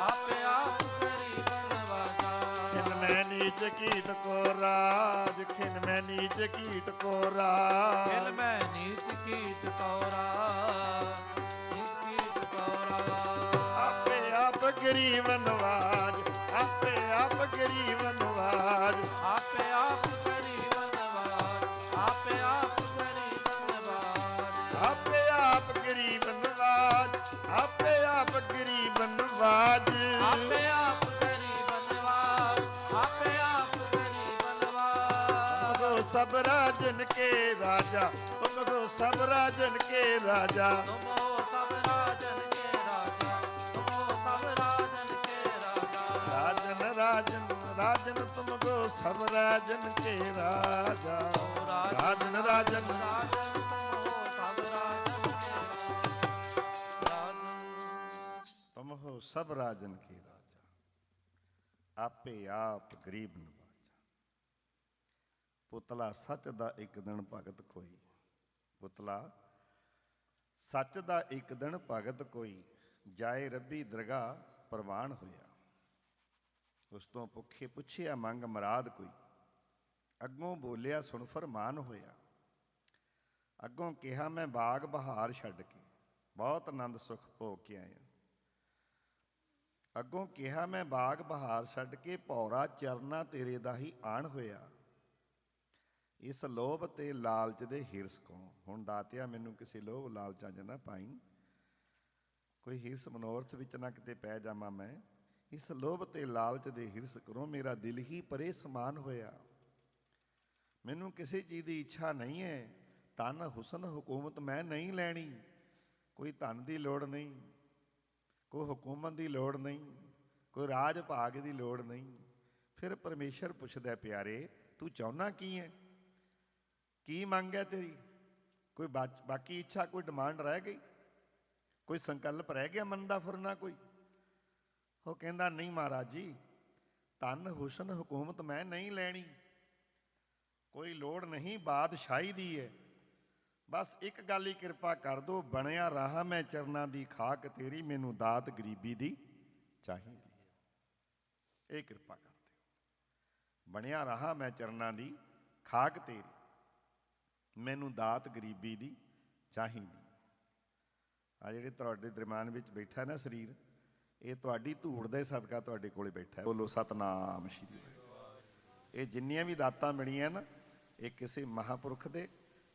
Speaker 2: आपे आप गरीब नवाजा।
Speaker 1: खिन मैं नीच कीट को राज, खिन मैं नीच कीट को राज,
Speaker 2: खिल मैं नीच कीट कौरा, नीच कीट कौरा।
Speaker 1: आपे आप गरीब नवाज, आपे आप गरीब नवाज,
Speaker 2: आपे आप गरीब नवाज, आपे आप गरीब नवाज,
Speaker 1: आपे आप गरीब नवाज, आपे आप गरीब नवाज,
Speaker 2: आपे आप गरीब नवाज, आपे आप गरीब नवाज।
Speaker 1: तुमको सब राजन के राजा, तुमको सब राजन के राजा,
Speaker 2: तुम हो सब राजन के राजा, तुम हो सब राजन के राजा,
Speaker 1: राजन राजन राजन तुमको सब राजन के राजा,
Speaker 2: ओ
Speaker 1: राजन राजन
Speaker 2: राजन तुम हो सब राजन के राजन।
Speaker 1: तुम हो सब राजन के राजा, आपे आप गरीब नवाजा। ਪੁਤਲਾ ਸੱਚ ਦਾ ਇੱਕ ਦਿਨ ਭਗਤ ਕੋਈ, ਪੁਤਲਾ ਸੱਚ ਦਾ ਇੱਕ ਦਿਨ ਭਗਤ ਕੋਈ, ਜਾਏ ਰੱਬੀ ਦਰਗਾਹ ਪ੍ਰਵਾਨ ਹੋਇਆ। ਉਸ ਤੋਂ ਪੁੱਛਿਆ ਮੰਗ ਮਰਾਦ ਕੋਈ, ਅੱਗੋਂ ਬੋਲਿਆ ਸੁਣ ਫਰਮਾਨ ਹੋਇਆ। ਅੱਗੋਂ ਕਿਹਾ ਮੈਂ ਬਾਗ ਬਹਾਰ ਛੱਡ ਕੇ ਬਹੁਤ ਆਨੰਦ ਸੁਖ ਭੋਗ ਕੇ ਆਇਆ। ਅੱਗੋਂ ਕਿਹਾ ਮੈਂ ਬਾਗ ਬਹਾਰ ਛੱਡ ਕੇ ਭੌਰਾ ਚਰਨਾ ਤੇਰੇ ਦਾ ਹੀ ਆਣ ਹੋਇਆ। ਇਸ ਲੋਭ ਤੇ ਲਾਲਚ ਦੇ ਹਿਰਸ ਕੋ, ਹੁਣ ਦਾਤਿਆ ਮੈਨੂੰ ਕਿਸੇ ਲੋਭ ਲਾਲਚਾਂ 'ਚ ਨਾ ਪਾਈ, ਕੋਈ ਹਿਰਸ ਮਨੋਰਥ ਵਿੱਚ ਨਾ ਕਿਤੇ ਪੈ ਜਾਵਾਂ ਮੈਂ। ਇਸ ਲੋਭ ਤੇ ਲਾਲਚ ਦੇ ਹਿਰਸ ਕਰੋ, ਮੇਰਾ ਦਿਲ ਹੀ ਪਰੇ ਸਮਾਨ ਹੋਇਆ। ਮੈਨੂੰ ਕਿਸੇ ਚੀਜ਼ ਦੀ ਇੱਛਾ ਨਹੀਂ ਹੈ, ਧਨ ਹੁਸਨ ਹਕੂਮਤ ਮੈਂ ਨਹੀਂ ਲੈਣੀ। ਕੋਈ ਧਨ ਦੀ ਲੋੜ ਨਹੀਂ, ਕੋਈ ਹਕੂਮਤ ਦੀ ਲੋੜ ਨਹੀਂ, ਕੋਈ ਰਾਜ ਭਾਗ ਦੀ ਲੋੜ ਨਹੀਂ। ਫਿਰ ਪਰਮੇਸ਼ਰ ਪੁੱਛਦਾ ਪਿਆਰੇ ਤੂੰ ਚਾਹੁੰਦਾ ਕੀ ਹੈ, ਕੀ ਮੰਗ ਹੈ ਤੇਰੀ? ਕੋਈ ਬਾਕੀ ਇੱਛਾ, ਕੋਈ ਡਿਮਾਂਡ ਰਹਿ ਗਈ, ਕੋਈ ਸੰਕਲਪ ਰਹਿ ਗਿਆ ਮਨ ਦਾ ਫੁਰਨਾ ਕੋਈ? ਉਹ ਕਹਿੰਦਾ ਨਹੀਂ ਮਹਾਰਾਜ ਜੀ, ਧਨ ਹੁਸਨ ਹਕੂਮਤ ਮੈਂ ਨਹੀਂ ਲੈਣੀ, ਕੋਈ ਲੋੜ ਨਹੀਂ ਬਾਦਸ਼ਾਹੀ ਦੀ ਹੈ। ਬਸ ਇੱਕ ਗੱਲ ਹੀ ਕਿਰਪਾ ਕਰ ਦੋ, ਬਣਿਆ ਰਹਾ ਮੈਂ ਚਰਨਾਂ ਦੀ ਖਾਕ ਤੇਰੀ, ਮੈਨੂੰ ਦਾਤ ਗਰੀਬੀ ਦੀ ਚਾਹੀਦੀ ਹੈ। ਇਹ ਕਿਰਪਾ ਕਰ ਦਿਓ। ਬਣਿਆ ਰਹਾ ਮੈਂ ਚਰਨਾਂ ਦੀ ਖਾਕ ਤੇਰੀ, ਮੈਨੂੰ ਦਾਤ ਗਰੀਬੀ ਦੀ ਚਾਹੀਦੀ। ਆ ਜਿਹੜੇ ਤੁਹਾਡੇ ਦਰਮਿਆਨ ਵਿੱਚ ਬੈਠਾ ਨਾ ਸਰੀਰ, ਇਹ ਤੁਹਾਡੀ ਧੂੜ ਦੇ ਸਦਕਾ ਤੁਹਾਡੇ ਕੋਲੇ ਬੈਠਾ। ਬੋਲੋ ਸਤਨਾਮ ਸ਼੍ਰੀ ਵਾਹਿਗੁਰੂ। ਇਹ ਜਿੰਨੀਆਂ ਵੀ ਦਾਤਾਂ ਮਿਲੀਆਂ ਨਾ, ਇਹ ਕਿਸੇ ਮਹਾਂਪੁਰਖ ਦੇ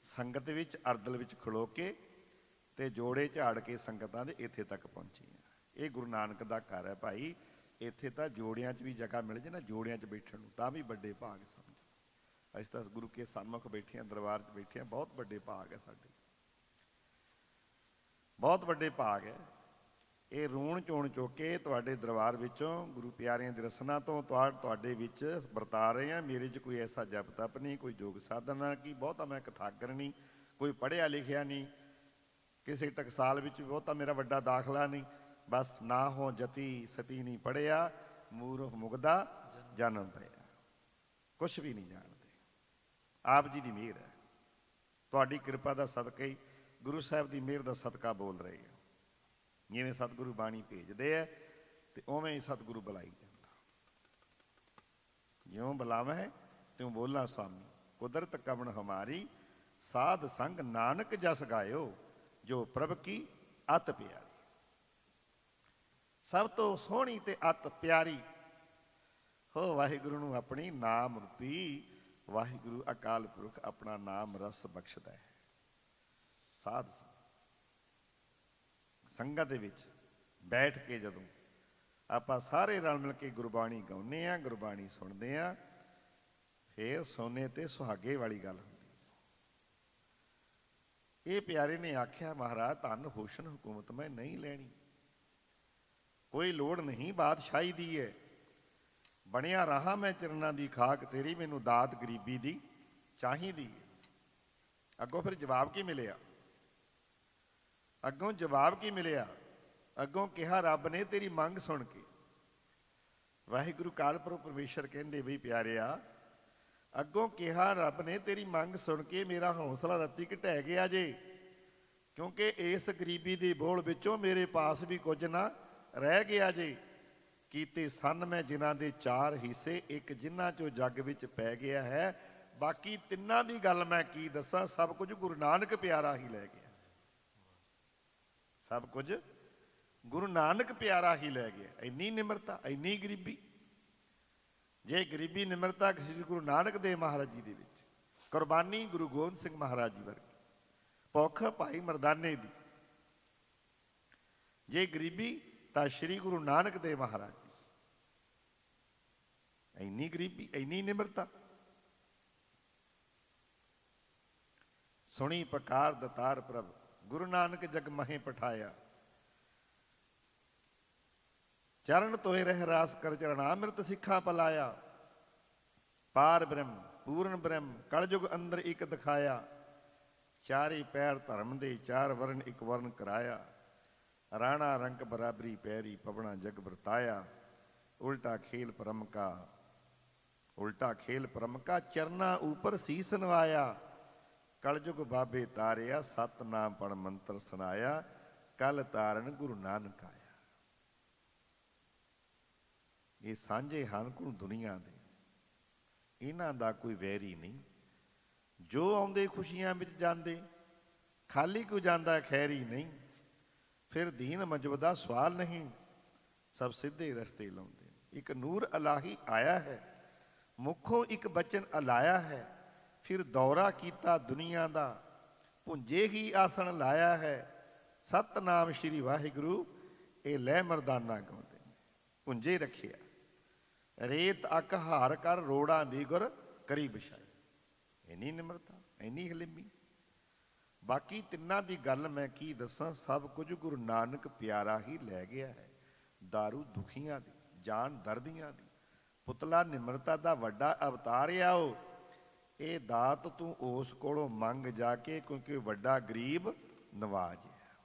Speaker 1: ਸੰਗਤ ਵਿੱਚ ਅਰਦਲ ਵਿੱਚ ਖਲੋ ਕੇ ਤੇ ਜੋੜੇ ਝਾੜ ਕੇ ਸੰਗਤਾਂ ਦੇ ਇੱਥੇ ਤੱਕ ਪਹੁੰਚੀਆਂ। ਇਹ ਗੁਰੂ ਨਾਨਕ ਦਾ ਘਰ ਹੈ ਭਾਈ। ਇੱਥੇ ਤਾਂ ਜੋੜਿਆਂ 'ਚ ਵੀ ਜਗ੍ਹਾ ਮਿਲ ਜੇ ਨਾ, ਜੋੜਿਆਂ 'ਚ ਬੈਠਣ ਨੂੰ, ਤਾਂ ਵੀ ਵੱਡੇ ਭਾਗ ਸਮਝੋ। ਅਸੀਂ ਤਾਂ ਗੁਰੂ ਕੇ ਸਨਮੁਖ ਬੈਠੇ ਹਾਂ, ਦਰਬਾਰ 'ਚ ਬੈਠੇ ਹਾਂ, ਬਹੁਤ ਵੱਡੇ ਭਾਗ ਹੈ ਸਾਡੇ, ਬਹੁਤ ਵੱਡੇ ਭਾਗ ਹੈ। ਇਹ ਰੂਣ ਚੋਣ ਚੋਕੇ ਤੁਹਾਡੇ ਦਰਬਾਰ ਵਿੱਚੋਂ ਗੁਰੂ ਪਿਆਰਿਆਂ ਦੀ ਰਸਨਾ ਤੋਂ ਤੁਹਾਡੇ ਵਿੱਚ ਵਰਤਾ ਰਹੇ ਹਾਂ। ਮੇਰੇ 'ਚ ਕੋਈ ਐਸਾ ਜਪ ਤਪ ਨਹੀਂ, ਕੋਈ ਯੋਗ ਸਾਧਨਾ ਕੀ, ਬਹੁਤਾ ਮੈਂ ਕਥਾਗਰ ਨਹੀਂ, ਕੋਈ ਪੜ੍ਹਿਆ ਲਿਖਿਆ ਨਹੀਂ, ਕਿਸੇ ਟਕਸਾਲ ਵਿੱਚ ਬਹੁਤਾ ਮੇਰਾ ਵੱਡਾ ਦਾਖਲਾ ਨਹੀਂ। ਬਸ ਨਾ ਹੋ ਜਤੀ ਸਤੀ ਨਹੀਂ ਪੜ੍ਹਿਆ, ਮੂਰਖ ਮੁਗਦਾ ਜਨਮ ਪਿਆ, ਕੁਛ ਵੀ ਨਹੀਂ ਜਾਣਦੇ। ਆਪ ਜੀ ਦੀ ਮਿਹਰ ਹੈ, ਤੁਹਾਡੀ ਕਿਰਪਾ ਦਾ ਸਦਕਾ ਹੀ, ਗੁਰੂ ਸਾਹਿਬ ਦੀ ਮਿਹਰ ਦਾ ਸਦਕਾ ਬੋਲ ਰਹੇ ਆ। ਜਿਵੇਂ ਸਤਿਗੁਰੂ ਬਾਣੀ ਭੇਜਦੇ ਆ ਤੇ ਉਵੇਂ ਹੀ ਸਤਿਗੁਰੂ ਬੁਲਾਈ ਜਾਂਦਾ। ਜਿਉਂ ਬੁਲਾਵੇਂ ਤਿਉਂ ਬੋਲਾਂ ਸੁਆਮੀ, ਕੁਦਰਤ ਕਵਣ ਹਮਾਰੀ, ਸਾਧ ਸੰਗ ਨਾਨਕ ਜਸ ਗਾਇਓ, ਜੋ ਪ੍ਰਭ ਕੀ ਅਤ ਪਿਆਰੀ। ਸਭ ਤੋਂ ਸੋਹਣੀ ਤੇ ਅਤ ਪਿਆਰੀ ਹੋ ਵਾਹਿਗੁਰੂ ਨੂੰ ਆਪਣੀ ਨਾਮ ਰੂਪੀ ਵਾਹਿਗੁਰੂ ਅਕਾਲ ਪੁਰਖ ਆਪਣਾ ਨਾਮ ਰਸ ਬਖਸ਼ਦਾ ਹੈ। ਸਾਧ ਸੰਗਤ ਦੇ ਵਿੱਚ ਬੈਠ ਕੇ ਜਦੋਂ ਆਪਾਂ ਸਾਰੇ ਰਲ ਮਿਲ ਕੇ ਗੁਰਬਾਣੀ ਗਾਉਂਦੇ ਹਾਂ, ਗੁਰਬਾਣੀ ਸੁਣਦੇ ਹਾਂ, ਫਿਰ ਸੋਨੇ ਤੇ ਸੁਹਾਗੇ ਵਾਲੀ ਗੱਲ ਹੁੰਦੀ। ਇਹ ਪਿਆਰੇ ਨੇ ਆਖਿਆ, ਮਹਾਰਾਜ ਧੰਨ ਹੋਸ਼ਨ ਹੁਕੂਮਤ ਮੈਂ ਨਹੀਂ ਲੈਣੀ, ਕੋਈ ਲੋੜ ਨਹੀਂ ਬਾਦਸ਼ਾਹੀ ਦੀ ਹੈ, ਬਣਿਆ ਰਹਾ ਮੈਂ ਚਰਨਾਂ ਦੀ ਖਾਕ ਤੇਰੀ, ਮੈਨੂੰ ਦਾਤ ਗਰੀਬੀ ਦੀ ਚਾਹੀਦੀ ਹੈ। ਅੱਗੋਂ ਫਿਰ ਜਵਾਬ ਕੀ ਮਿਲਿਆ? ਅੱਗੋਂ ਜਵਾਬ ਕੀ ਮਿਲਿਆ? ਅੱਗੋਂ ਕਿਹਾ ਰੱਬ ਨੇ ਤੇਰੀ ਮੰਗ ਸੁਣ ਕੇ। ਵਾਹਿਗੁਰੂ ਕਾਲਪੁਰਖ ਪਰਮੇਸ਼ਰ ਕਹਿੰਦੇ ਬਈ ਪਿਆਰਿਆ, ਅੱਗੋਂ ਕਿਹਾ ਰੱਬ ਨੇ ਤੇਰੀ ਮੰਗ ਸੁਣ ਕੇ ਮੇਰਾ ਹੌਸਲਾ ਰੱਤੀ ਘਟੈ ਗਿਆ ਜੇ, ਕਿਉਂਕਿ ਇਸ ਗਰੀਬੀ ਦੀ ਬੋਲ ਵਿੱਚੋਂ ਮੇਰੇ ਪਾਸ ਵੀ ਕੁਝ ਨਾ ਰਹਿ ਗਿਆ ਜੇ। ਕੀਤੇ ਸਨ ਮੈਂ ਜਿਨ੍ਹਾਂ ਦੇ 4 ਹਿੱਸੇ, ਇੱਕ ਜਿਨ੍ਹਾਂ ਚੋਂ ਜੱਗ ਵਿੱਚ ਪੈ ਗਿਆ ਹੈ, ਬਾਕੀ ਤਿੰਨਾਂ ਦੀ ਗੱਲ ਮੈਂ ਕੀ ਦੱਸਾਂ, ਸਭ ਕੁਝ ਗੁਰੂ ਨਾਨਕ ਪਿਆਰਾ ਹੀ ਲੈ ਗਿਆ। ਸਭ ਕੁਝ ਗੁਰੂ ਨਾਨਕ ਪਿਆਰਾ ਹੀ ਲੈ ਗਿਆ। ਇੰਨੀ ਨਿਮਰਤਾ, ਇੰਨੀ ਗਰੀਬੀ। ਜੇ ਗਰੀਬੀ ਨਿਮਰਤਾ ਸ੍ਰੀ ਗੁਰੂ ਨਾਨਕ ਦੇਵ ਮਹਾਰਾਜ ਜੀ ਦੇ ਵਿੱਚ, ਕੁਰਬਾਨੀ ਗੁਰੂ ਗੋਬਿੰਦ ਸਿੰਘ ਮਹਾਰਾਜ ਜੀ ਵਰਗੀ, ਭੁੱਖ ਭਾਈ ਮਰਦਾਨੇ ਦੀ, ਜੇ ਗਰੀਬੀ ਤਾਂ ਸ੍ਰੀ ਗੁਰੂ ਨਾਨਕ ਦੇਵ ਮਹਾਰਾਜ ਜੀ। ਇੰਨੀ ਗਰੀਬੀ, ਇੰਨੀ ਨਿਮਰਤਾ। ਸੁਣੀ ਪੁਕਾਰ ਦਤਾਰ ਪ੍ਰਭ, ਗੁਰੂ ਨਾਨਕ ਜਗ ਮਹੇ ਪਠਾਇਆ, ਚਰਨ ਤੋਏ ਰਹਿ ਰਾਸ ਕਰ ਚਰਣਾ, ਅੰਮ੍ਰਿਤ ਸਿੱਖਾਂ ਪਲਾਇਆ। ਪਾਰ ਬ੍ਰਹਮ ਪੂਰਨ ਬ੍ਰਹਮ ਕਲਯੁਗ ਅੰਦਰ ਇੱਕ ਦਿਖਾਇਆ, ਚਾਰੇ ਪੈਰ ਧਰਮ ਦੇ 4 ਵਰਨ ਇੱਕ ਵਰਨ ਕਰਾਇਆ। ਰਾਣਾ ਰੰਗ ਬਰਾਬਰੀ ਪੈਰੀ ਪਵਣਾ ਜਗ ਵਰਤਾਇਆ, ਉਲਟਾ ਖੇਲ ਪਰਮ ਕਾ, ਉਲਟਾ ਖੇਲ ਪਰਮ ਕਾ, ਚਰਨਾ ਉਪਰ ਸੀਸ ਨਵਾਇਆ। ਕਲਯੁਗ ਬਾਬੇ ਤਾਰਿਆ, ਸਤਨਾਮ ਪੜ ਮੰਤਰ ਸੁਨਾਇਆ, ਕਲ ਤਾਰਨ ਗੁਰੂ ਨਾਨਕ ਆਇਆ। ਇਹ ਸਾਂਝੇ ਹਨ ਕੁਲ ਦੁਨੀਆ ਦੇ, ਇਹਨਾਂ ਦਾ ਕੋਈ ਵੈਰੀ ਨਹੀਂ। ਜੋ ਆਉਂਦੇ ਖੁਸ਼ੀਆਂ ਵਿੱਚ ਜਾਂਦੇ, ਖਾਲੀ ਕਿਉਂ ਜਾਂਦਾ ਖੈਰੀ ਨਹੀਂ। ਫਿਰ ਦੀਨ ਮਜਬ ਦਾ ਸਵਾਲ ਨਹੀਂ, ਸਭ ਸਿੱਧੇ ਰਸਤੇ ਲਾਉਂਦੇ। ਇੱਕ ਨੂਰ ਇਲਾਹੀ ਆਇਆ ਹੈ, ਮੁਖੋਂ ਇੱਕ ਬਚਨ ਅਲਾਇਆ ਹੈ। ਫਿਰ ਦੌਰਾ ਕੀਤਾ ਦੁਨੀਆ ਦਾ, ਭੁੰਜੇ ਹੀ ਆਸਣ ਲਾਇਆ ਹੈ। ਸਤਨਾਮ ਸ਼੍ਰੀ ਵਾਹਿਗੁਰੂ ਇਹ ਲੈ ਮਰਦਾਨਾ ਗਾਉਂਦੇ ਨੇ। ਭੁੰਜੇ ਰੱਖਿਆ, ਰੇਤ ਅੱਕ ਹਾਰ ਕਰ ਰੋੜਾਂ ਦੀ ਗੁਰ ਕਰੀ ਵਿਛਾਈ। ਇੰਨੀ ਨਿਮਰਤਾ, ਇੰਨੀ ਹਲੀਮੀ। ਬਾਕੀ ਤਿੰਨਾਂ ਦੀ ਗੱਲ ਮੈਂ ਕੀ ਦੱਸਾਂ, ਸਭ ਕੁਝ ਗੁਰੂ ਨਾਨਕ ਪਿਆਰਾ ਹੀ ਲੈ ਗਿਆ ਹੈ। ਦਾਰੂ ਦੁਖੀਆਂ ਦੀ, ਜਾਨ ਦਰਦੀਆਂ ਦੀ, ਪੁਤਲਾ ਨਿਮਰਤਾ ਦਾ ਵੱਡਾ ਅਵਤਾਰ ਆ ਉਹ। ਇਹ ਦਾਤ ਤੂੰ ਉਸ ਕੋਲੋਂ ਮੰਗ ਜਾ ਕੇ, ਕਿਉਂਕਿ ਵੱਡਾ ਗਰੀਬ ਨਵਾਜ ਹੈ।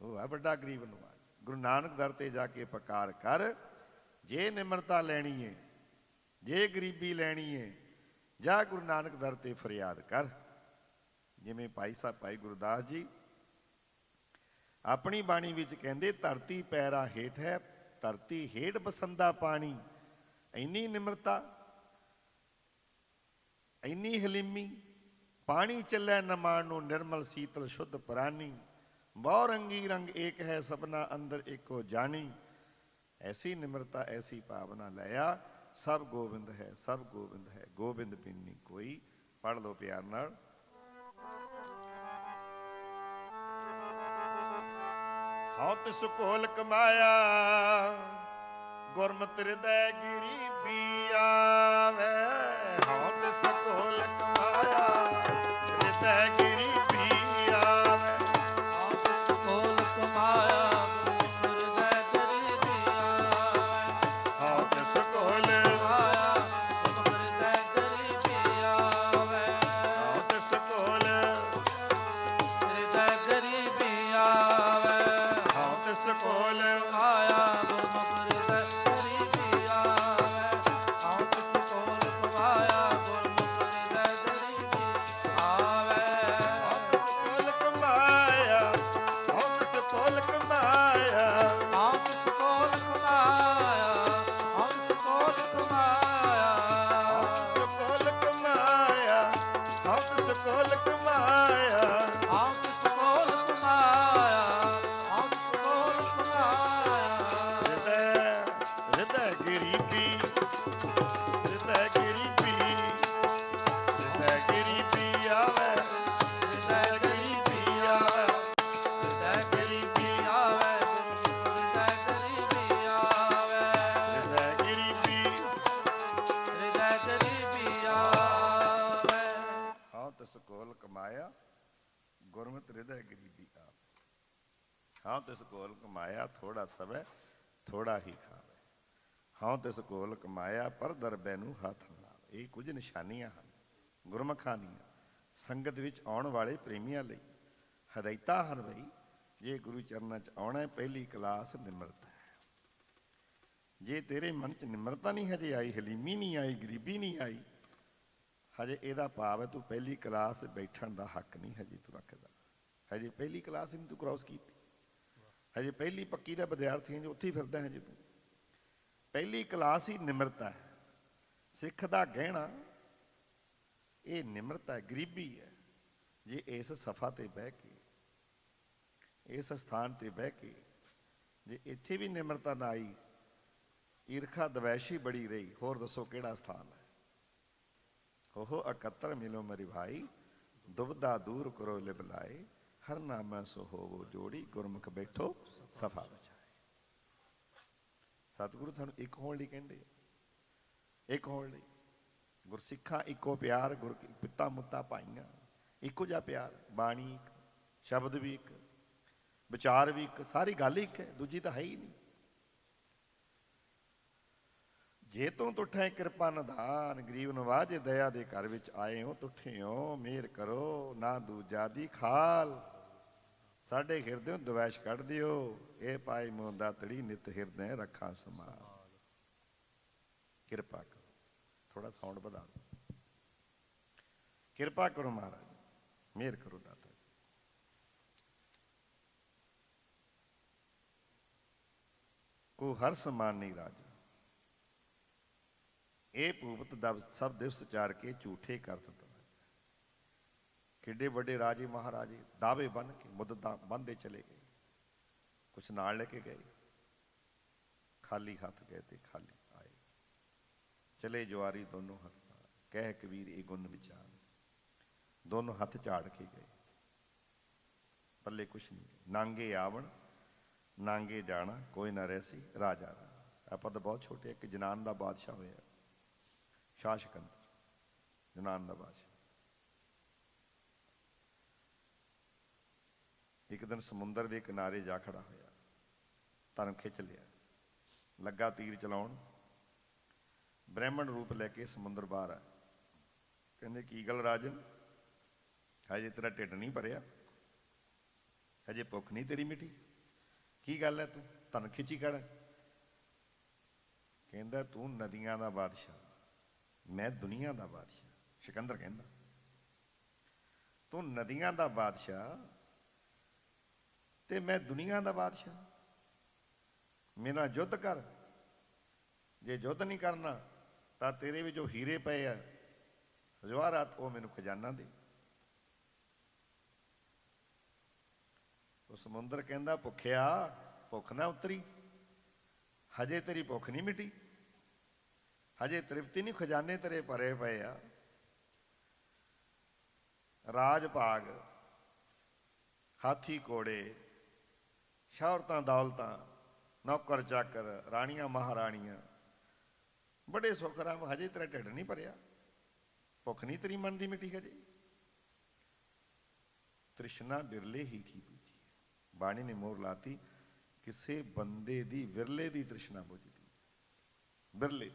Speaker 1: ਉਹ ਹੈ ਵੱਡਾ ਗਰੀਬ ਨਵਾਜ। ਗੁਰੂ ਨਾਨਕ ਦਰ ਤੇ ਜਾ ਕੇ ਪੁਕਾਰ ਕਰ, ਜੇ ਨਿਮਰਤਾ ਲੈਣੀ ਹੈ, ਜੇ ਗਰੀਬੀ ਲੈਣੀ ਹੈ, ਜਾ ਗੁਰੂ ਨਾਨਕ ਦਰ ਤੇ ਫਰਿਆਦ ਕਰ। ਜਿਵੇਂ ਭਾਈ ਸਾਹਿਬ ਭਾਈ ਗੁਰਦਾਸ ਜੀ ਆਪਣੀ ਬਾਣੀ ਵਿੱਚ ਕਹਿੰਦੇ, ਧਰਤੀ ਪੈਰਾਂ ਹੇਠ ਹੈ, ਧਰਤੀ ਹੇਠ ਬਸੰਦਾ ਪਾਣੀ। ਇੰਨੀ ਨਿਮਰਤਾ, ਇੰਨੀ ਹਲੀਮੀ। ਪਾਣੀ ਚੱਲੇ ਨਮਾਣ ਨੂੰ, ਨਿਰਮਲ ਸੀਤਲ ਸ਼ੁੱਧ ਪ੍ਰਾਨੀ। ਬਹੁ ਰੰਗੀ ਰੰਗ ਏਕ ਹੈ, ਸਭਨਾ ਅੰਦਰ ਏਕੋ ਜਾਣੀ। ਐਸੀ ਨਿਮਰਤਾ, ਐਸੀ ਭਾਵਨਾ ਲਿਆ। ਸਭ ਗੋਬਿੰਦ ਹੈ, ਸਭ ਗੋਬਿੰਦ ਹੈ, ਗੋਬਿੰਦ ਬਿਨ ਨਹੀਂ ਕੋਈ। ਪੜ੍ਹ ਲਓ ਪਿਆਰ ਨਾਲ। ਹਉ ਤਿਸ ਕੋਲ ਕਮਾਇਆ, ਗੁਰਮਤਿ ਹਿਰਦੈ ਗਰੀਬੀ ਆਵੇ। ਹਉ ਤਿਸ ਕੋਲ ਕਮਾਇਆ, ਹਿਰਦੈ ਗਰੀਬੀ ਆਵੇ।
Speaker 2: ਹਉ ਤਿਸ ਕੋਲ ਕਮਾਇਆ, ਹਿਰਦੈ ਗਰੀਬੀ ਆਵੇ।
Speaker 1: ਹਉ ਤਿਸ ਕੋਲ
Speaker 2: ਕਮਾਇਆ, ਹਿਰਦੈ ਗਰੀਬੀ ਆਵੇ।
Speaker 1: ਹਉ ਤਿਸ ਕੋਲ
Speaker 2: ਹਿਰਦੈ ਗਰੀਬੀ ਆਵੇ।
Speaker 1: ਹਉ ਤਿਸ ਕੋਲ
Speaker 2: ਕਮਾਇਆ, ਗੁਰਮੁਖ ਹਿਰਦੈ ਗਰੀਬੀ ਆਵੇ। ਹਉ ਤਿਸ ਕੋਲ ਕਮਾਇਆ, ਗੁਰਮੁਖ ਹਿਰਦੈ
Speaker 1: ਗਰੀਬੀ ਹਿਰਦੈ ਗਰੀਬੀ ਹਿਰਦੈ ਗਰੀਬੀ ਆਵੇ ਹਿਰਦੈ ਗਰੀਬੀ ਆਵੇ
Speaker 2: ਹਿਰਦੈ ਗਰੀਬੀ ਆਵੇ ਹਿਰਦੈ ਗਰੀਬੀ ਆਵੇ
Speaker 1: ਹਿਰਦੈ ਗਰੀਬੀ
Speaker 2: ਹਿਰਦੈ ਗਰੀਬੀ ਆਵੇ
Speaker 1: ਹਾਂ ਤਿਸ ਕੋਲ ਕਮਾਇਆ ਗੁਰਮਤਿ ਹਿਰਦੈ ਗਰੀਬੀ ਆਵੇ ਹਾਂ ਤਿਸ ਕੋਲ ਕਮਾਇਆ ਥੋੜਾ ਸਵੈ ਥੋੜਾ ਹੀ ਖਾਵੇ ਹਾਂ ਤਿਸ ਕੋਲ ਕਮਾਇਆ ਪਰ ਦਰਬੈ ਨੂੰ ਹੱਥ ਨਾ ਲਾਵੇ। ਇਹ ਕੁਝ ਨਿਸ਼ਾਨੀਆਂ ਹਨ ਗੁਰਮੁਖਾਂ ਦੀਆਂ ਸੰਗਤ ਵਿੱਚ ਆਉਣ ਵਾਲੇ ਪ੍ਰੇਮੀਆਂ ਲਈ ਹਦਾਇਤਾਂ ਹਨ ਬਈ ਜੇ ਗੁਰੂ ਚਰਨਾਂ 'ਚ ਆਉਣਾ ਹੈ ਪਹਿਲੀ ਕਲਾਸ ਨਿਮਰਤਾ ਹੈ। ਜੇ ਤੇਰੇ ਮਨ 'ਚ ਨਿਮਰਤਾ ਨਹੀਂ ਹਜੇ ਆਈ ਹਲੀਮੀ ਨਹੀਂ ਆਈ ਗਰੀਬੀ ਨਹੀਂ ਆਈ ਹਜੇ ਇਹਦਾ ਭਾਵ ਹੈ ਤੂੰ ਪਹਿਲੀ ਕਲਾਸ ਬੈਠਣ ਦਾ ਹੱਕ ਨਹੀਂ ਹਜੇ ਤੂੰ ਰੱਖਦਾ ਹਜੇ ਪਹਿਲੀ ਕਲਾਸ ਨਹੀਂ ਤੂੰ ਕ੍ਰਾਸ ਕੀਤੀ ਹਜੇ ਪਹਿਲੀ ਪੱਕੀ ਦਾ ਵਿਦਿਆਰਥੀ ਹੈ ਜੋ ਉੱਥੇ ਹੀ ਫਿਰਦਾ ਹਜੇ ਤੂੰ ਪਹਿਲੀ ਕਲਾਸ ਹੀ ਨਿਮਰਤਾ ਹੈ। ਸਿੱਖ ਦਾ ਗਹਿਣਾ ਇਹ ਨਿਮਰਤਾ ਹੈ ਗਰੀਬੀ ਹੈ। ਜੇ ਇਸ ਸਫਾ ਤੇ ਬਹਿ ਕੇ ਇਸ ਸਥਾਨ ਤੇ ਬਹਿ ਕੇ ਜੇ ਇੱਥੇ ਵੀ ਨਿਮਰਤਾ ਨਾ ਆਈ ਈਰਖਾ ਦਵੈਸ਼ੀ ਬੜੀ ਰਹੀ ਹੋਰ ਦੱਸੋ ਕਿਹੜਾ ਸਥਾਨ ਹੈ। ਉਹ ਇਕੱਤਰ ਮਿਲੋ ਮੇਰੀ ਭਾਈ ਦੁਬਦਾ ਦੂਰ ਕਰੋ ਲਿਬਲਾਏ ਹਰ ਨਾਮਾ ਸੋ ਹੋਵੋ ਜੋੜੀ ਗੁਰਮੁਖ ਬੈਠੋ ਸਫਾ ਬਚਾਏ। ਸਤਿਗੁਰੂ ਤੁਹਾਨੂੰ ਇੱਕ ਹੋਣ ਲਈ ਕਹਿੰਦੇ ਇੱਕ ਹੋਣ ਲਈ ਗੁਰਸਿੱਖਾਂ ਇੱਕੋ ਪਿਆਰ ਗੁਰ ਪਿਤਾ ਮੁੱਤਾ ਭਾਈਆਂ ਇੱਕੋ ਜਿਹਾ ਪਿਆਰ ਬਾਣੀ ਇੱਕ ਸ਼ਬਦ ਵੀ ਇੱਕ ਵਿਚਾਰ ਵੀ ਇੱਕ ਸਾਰੀ ਗੱਲ ਇੱਕ ਹੈ ਦੂਜੀ ਤਾਂ ਹੈ ਹੀ ਨਹੀਂ। ਜੇ ਤੂੰ ਤੁਠੈ ਕਿਰਪਾ ਨਿਧਾਨ ਗਰੀਬ ਨਵਾਜੇ ਦਇਆ ਦੇ ਘਰ ਵਿੱਚ ਆਏ ਹੋ ਤੁਠਿਓ ਮਿਹਰ ਕਰੋ ਨਾ ਦੂਜਾ ਦੀ ਖਾਲ ਸਾਡੇ ਹਿਰਦਿਓਂ ਦਵੈਸ਼ ਕੱਢ ਦਿਓ ਇਹ ਪਾਈ ਮੋਂਦਾ ਤੜੀ ਨਿਤ ਹਿਰਦੈ ਰੱਖਾਂ ਸਮਾਲ। ਕਿਰਪਾ ਕਰੋ ਥੋੜਾ ਸਾਊਂਡ ਵਧਾ ਦਿਓ ਕਿਰਪਾ ਕਰੋ ਮਹਾਰਾਜ ਮਿਹਰ ਕਰੋ ਦਾਤਾ ਜੀ। ਕੋ ਹਰ ਸਮਾਨ ਨਹੀਂ ਰਾਜ ਇਹ ਭੂਪਤ ਦਬ ਸਭ ਦਿਵਸ ਚਾਰ ਕੇ ਝੂਠੇ ਕਰ ਦਿੱਤਾ। ਕਿੱਡੇ ਵੱਡੇ ਰਾਜੇ ਮਹਾਰਾਜੇ ਦਾਵੇ ਬਣ ਕੇ ਮੁੱਦਤਾਂ ਬੰਨ੍ਹਦੇ ਚਲੇ ਗਏ ਕੁਛ ਨਾਲ ਲੈ ਕੇ ਗਏ ਖਾਲੀ ਹੱਥ ਗਏ ਤੇ ਖਾਲੀ ਆਏ ਚਲੇ ਜੁਆਰੀ ਦੋਨੋਂ ਹੱਥ ਨਾਲ ਕਹਿ ਕਬੀਰ ਇਹ ਗੁਣ ਵਿਚਾਰ ਦੋਨੋਂ ਹੱਥ ਝਾੜ ਕੇ ਗਏ ਪੱਲੇ ਕੁਛ ਨਹੀਂ ਨਾਂਗੇ ਆਵਣ ਨਾਂਗੇ ਜਾਣਾ ਕੋਈ ਨਾ ਰਹਿਸੀ ਰਾਜਾ ਆਪਾਂ ਤਾਂ ਬਹੁਤ ਛੋਟੇ ਇੱਕ ਜਨਾਨ ਦਾ ਬਾਦਸ਼ਾਹ ਹੋਇਆ ਸ਼ਾਹ ਸਿਕੰਦਰ ਜਨਾਨ ਦਾ ਬਾਦਸ਼ਾਹ ਇੱਕ ਦਿਨ ਸਮੁੰਦਰ ਦੇ ਕਿਨਾਰੇ ਜਾ ਖੜਾ ਹੋਇਆ ਧਰਮ ਖਿੱਚ ਲਿਆ ਲੱਗਾ ਤੀਰ ਚਲਾਉਣ ਬ੍ਰਾਹਮਣ ਰੂਪ ਲੈ ਕੇ ਸਮੁੰਦਰ ਬਾਹਰ ਆ ਕਹਿੰਦੇ ਕੀ ਗੱਲ ਰਾਜਨ ਹਜੇ ਤੇਰਾ ਢਿੱਡ ਨਹੀਂ ਭਰਿਆ ਹਜੇ ਭੁੱਖ ਨਹੀਂ ਤੇਰੀ ਮਿੱਟੀ ਕੀ ਗੱਲ ਹੈ ਤੂੰ ਧਨ ਖਿੱਚੀ ਖੜਾ ਕਹਿੰਦਾ ਤੂੰ ਨਦੀਆਂ ਦਾ ਬਾਦਸ਼ਾਹ ਮੈਂ ਦੁਨੀਆ ਦਾ ਬਾਦਸ਼ਾਹ ਸਿਕੰਦਰ ਕਹਿੰਦਾ ਤੂੰ ਨਦੀਆਂ ਦਾ ਬਾਦਸ਼ਾਹ ਤੇ ਮੈਂ ਦੁਨੀਆ ਦਾ ਬਾਦਸ਼ਾਹ ਮੇਰੇ ਨਾਲ ਯੁੱਧ ਕਰ ਜੇ ਯੁੱਧ ਨਹੀਂ ਕਰਨਾ ਤਾਂ ਤੇਰੇ ਵਿੱਚ ਜੋ ਹੀਰੇ ਪਏ ਆ ਜਵਾਹਰਾਤ ਉਹ ਮੈਨੂੰ ਖਜ਼ਾਨਾ ਦੇ। ਉਹ ਸਮੁੰਦਰ ਕਹਿੰਦਾ ਭੁੱਖਿਆ ਭੁੱਖ ਨਾ ਉਤਰੀ ਹਜੇ ਤੇਰੀ ਭੁੱਖ ਨਹੀਂ ਮਿਟੀ ਹਜੇ ਤ੍ਰਿਪਤੀ ਨਹੀਂ ਖਜ਼ਾਨੇ ਤੇਰੇ ਭਰੇ ਪਏ ਆ ਰਾਜ ਭਾਗ ਹਾਥੀ ਘੋੜੇ ਸ਼ੌਹਰਤਾਂ ਦੌਲਤਾਂ ਨੌਕਰ ਚਾਕਰ ਰਾਣੀਆਂ ਮਹਾਰਾਣੀਆਂ ਬੜੇ ਸੁੱਖ ਰਾਮ ਹਜੇ ਤੇਰਾ ਢਿੱਡ ਨਹੀਂ ਭਰਿਆ ਭੁੱਖ ਨਹੀਂ ਤੇਰੀ ਮਨ ਦੀ ਮਿੱਟੀ ਹਜੇ ਤ੍ਰਿਸ਼ਨਾ ਬਿਰਲੇ ਹੀ ਕੀ ਬੁਝੀ ਬਾਣੀ ਨੇ ਮੋਹਰ ਲਾਤੀ ਕਿਸੇ ਬੰਦੇ ਦੀ ਵਿਰਲੇ ਦੀ ਤ੍ਰਿਸ਼ਨਾ ਬੁਝਦੀ ਬਿਰਲੇ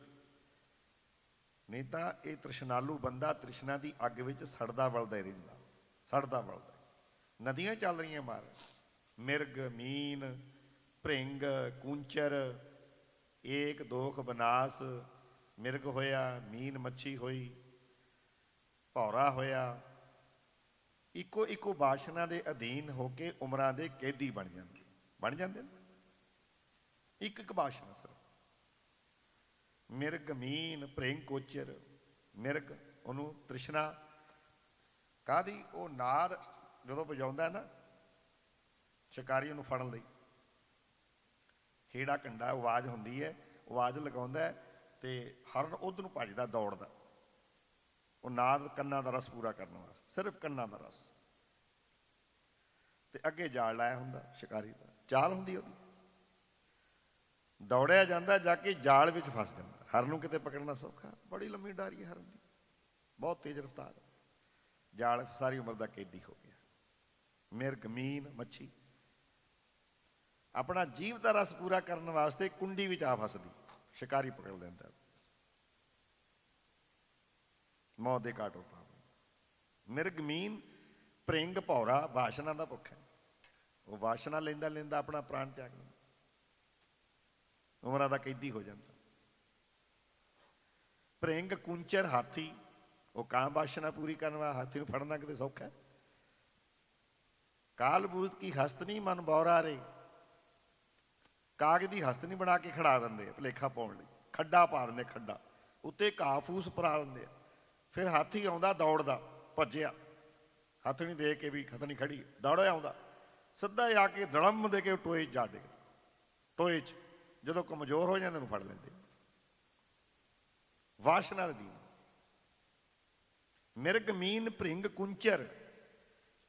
Speaker 1: ਨਹੀਂ ਤਾਂ ਇਹ ਤ੍ਰਿਸ਼ਨਾਲੂ ਬੰਦਾ ਤ੍ਰਿਸ਼ਨਾ ਦੀ ਅੱਗ ਵਿੱਚ ਸੜਦਾ ਵਲਦਾ ਹੀ ਰਹਿੰਦਾ ਸੜਦਾ ਵਲਦਾ ਨਦੀਆਂ ਚੱਲ ਰਹੀਆਂ ਮਾਰ ਮਿਰਗ ਮੀਨ ਭ੍ਰਿੰਗ ਕੂੰਚਰ ਏਕ ਦੋਖ ਬਨਾਸ ਮਿਰਗ ਹੋਇਆ ਮੀਨ ਮੱਛੀ ਹੋਈ ਭੌਰਾ ਹੋਇਆ ਇੱਕੋ ਇੱਕੋ ਬਾਸ਼ਨਾ ਦੇ ਅਧੀਨ ਹੋ ਕੇ ਉਮਰਾਂ ਦੇ ਕੈਦੀ ਬਣ ਜਾਂਦੇ ਨੇ ਇੱਕ ਇੱਕ ਬਾਸ਼ਨਾ ਸਿਰਫ ਮਿਰਗ ਮੀਨ ਭ੍ਰਿੰਗ ਕੋਚਰ ਮਿਰਗ ਉਹਨੂੰ ਤ੍ਰਿਸ਼ਨਾ ਕਾਹਦੀ ਉਹ ਨਾਦ ਜਦੋਂ ਵਜਾਉਂਦਾ ਨਾ ਸ਼ਿਕਾਰੀ ਉਹਨੂੰ ਫੜਨ ਲਈ ਖੇੜਾ ਕੰਡਾ ਆਵਾਜ਼ ਹੁੰਦੀ ਹੈ ਆਵਾਜ਼ ਲਗਾਉਂਦਾ ਤੇ ਹਰਨ ਉਧਰ ਨੂੰ ਭੱਜਦਾ, ਦੌੜਦਾ, ਉਹ ਨਾਦ ਕੰਨਾਂ ਦਾ ਰਸ ਪੂਰਾ ਕਰਨ ਵਾਸਤੇ, ਸਿਰਫ ਕੰਨਾਂ ਦਾ ਰਸ। ਤੇ ਅੱਗੇ ਜਾਲ ਲਾਇਆ ਹੁੰਦਾ ਸ਼ਿਕਾਰੀ ਦਾ, ਚਾਲ ਹੁੰਦੀ ਉਹਦੀ, ਦੌੜਿਆ ਜਾਂਦਾ, ਜਾ ਕੇ ਜਾਲ ਵਿੱਚ ਫਸ ਜਾਂਦਾ। ਹਰਨ ਨੂੰ ਕਿਤੇ ਪਕੜਨਾ ਸੌਖਾ, ਬੜੀ ਲੰਮੀ ਡਾਰੀ ਹੈ ਹਰਨ ਦੀ, ਬਹੁਤ ਤੇਜ਼ ਰਫ਼ਤਾਰ। ਜਾਲ ਸਾਰੀ ਉਮਰ ਦਾ ਕੈਦੀ ਹੋ ਗਿਆ। ਮਿਰਗ, ਮੀਨ, ਮੱਛੀ ਆਪਣਾ ਜੀਵ ਦਾ ਰਸ ਪੂਰਾ ਕਰਨ ਵਾਸਤੇ ਕੁੰਡੀ ਵਿੱਚ ਆ ਫਸਦੀ, ਸ਼ਿਕਾਰੀ ਪਕੜ ਲੈਂਦਾ, ਮੌਤ ਦੇ ਘਾਟ ਉਠਾ। ਮਿਰਗ, ਮੀਨ, ਭਰਿੰਗ, ਭੌਰਾ ਵਾਸ਼ਨਾ ਦਾ ਭੁੱਖ ਹੈ, ਉਹ ਵਾਸ਼ਨਾ ਲੈਂਦਾ ਲੈਂਦਾ ਆਪਣਾ ਪ੍ਰਾਣ ਤਿਆਗ ਲੈਂਦਾ, ਉਮਰਾਂ ਦਾ ਕੈਦੀ ਹੋ ਜਾਂਦਾ। ਭਰਿੰਗ, ਕੁੰਚਰ, ਹਾਥੀ, ਉਹ ਕਾਂ ਵਾਸ਼ਨਾ ਪੂਰੀ ਕਰਨ ਵਾਲਾ, ਹਾਥੀ ਨੂੰ ਫੜਨਾ ਕਿਤੇ ਸੌਖਾ। ਕਾਲ ਬੂਤ ਕੀ ਹਸਤ ਨਹੀਂ ਮਨ ਬੌਰਾ ਰੇ, ਕਾਗਜ਼ ਦੀ ਹਸਤ ਨਹੀਂ ਬਣਾ ਕੇ ਖੜਾ ਦਿੰਦੇ ਭੁਲੇਖਾ ਪਾਉਣ ਲਈ, ਖੱਡਾ ਪਾ ਦਿੰਦੇ, ਖੱਡਾ ਉੱਤੇ ਘਾਹ ਫੂਸ ਪਰਾ ਦਿੰਦੇ ਆ। ਫਿਰ ਹਾਥੀ ਆਉਂਦਾ ਦੌੜਦਾ, ਭੱਜਿਆ, ਹੱਥਣੀ ਦੇ ਕੇ ਵੀ ਖਤਨੀ ਖੜੀ, ਦੌੜਿਆ ਆਉਂਦਾ, ਸਿੱਧਾ ਆ ਕੇ ਦੜਮ ਦੇ ਕੇ ਟੋਏ 'ਚ ਜਾ ਡਿੱਗ, ਟੋਏ 'ਚ ਜਦੋਂ ਕਮਜ਼ੋਰ ਹੋ ਜਾਂਦੇ ਨੂੰ ਫੜ ਲੈਂਦੇ। ਵਾਸ਼ਨਾ ਦੀ ਮਿਰਗ, ਮੀਨ, ਭਰਿੰਗ, ਕੁੰਚਰ,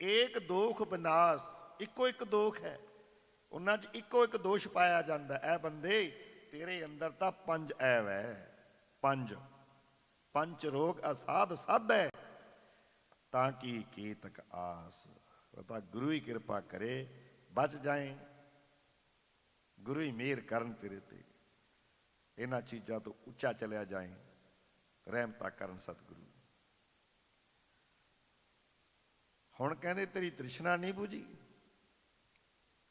Speaker 1: ਏਕ ਦੋਖ ਬਿਨਾਸ਼, ਇੱਕੋ ਇੱਕ ਦੋਖ ਹੈ ਉਹਨਾਂ 'ਚ, ਇੱਕੋ ਇੱਕ ਦੋਸ਼ ਪਾਇਆ ਜਾਂਦਾ। ਐ ਬੰਦੇ ਤੇਰੇ ਅੰਦਰ ਤਾਂ ਪੰਜ ਐਬ ਹੈ, ਪੰਜ ਰੋਗ ਅਸਾਧ ਸਾਧੈ, ਤਾਂ ਕਿ ਕੀਤਕ ਆਸ। ਤਾਂ ਗੁਰੂ ਹੀ ਕਿਰਪਾ ਕਰੇ ਬਚ ਜਾਏ, ਗੁਰੂ ਹੀ ਮਿਹਰ ਕਰਨ ਤੇਰੇ ਤੇ, ਇਹਨਾਂ ਚੀਜ਼ਾਂ ਤੋਂ ਉੱਚਾ ਚਲਿਆ ਜਾਏ, ਰਹਿਮਤਾਂ ਕਰਨ ਸਤਿਗੁਰੂ। ਹੁਣ ਕਹਿੰਦੇ ਤੇਰੀ ਤ੍ਰਿਸ਼ਨਾ ਨਹੀਂ ਬੁਝੀ,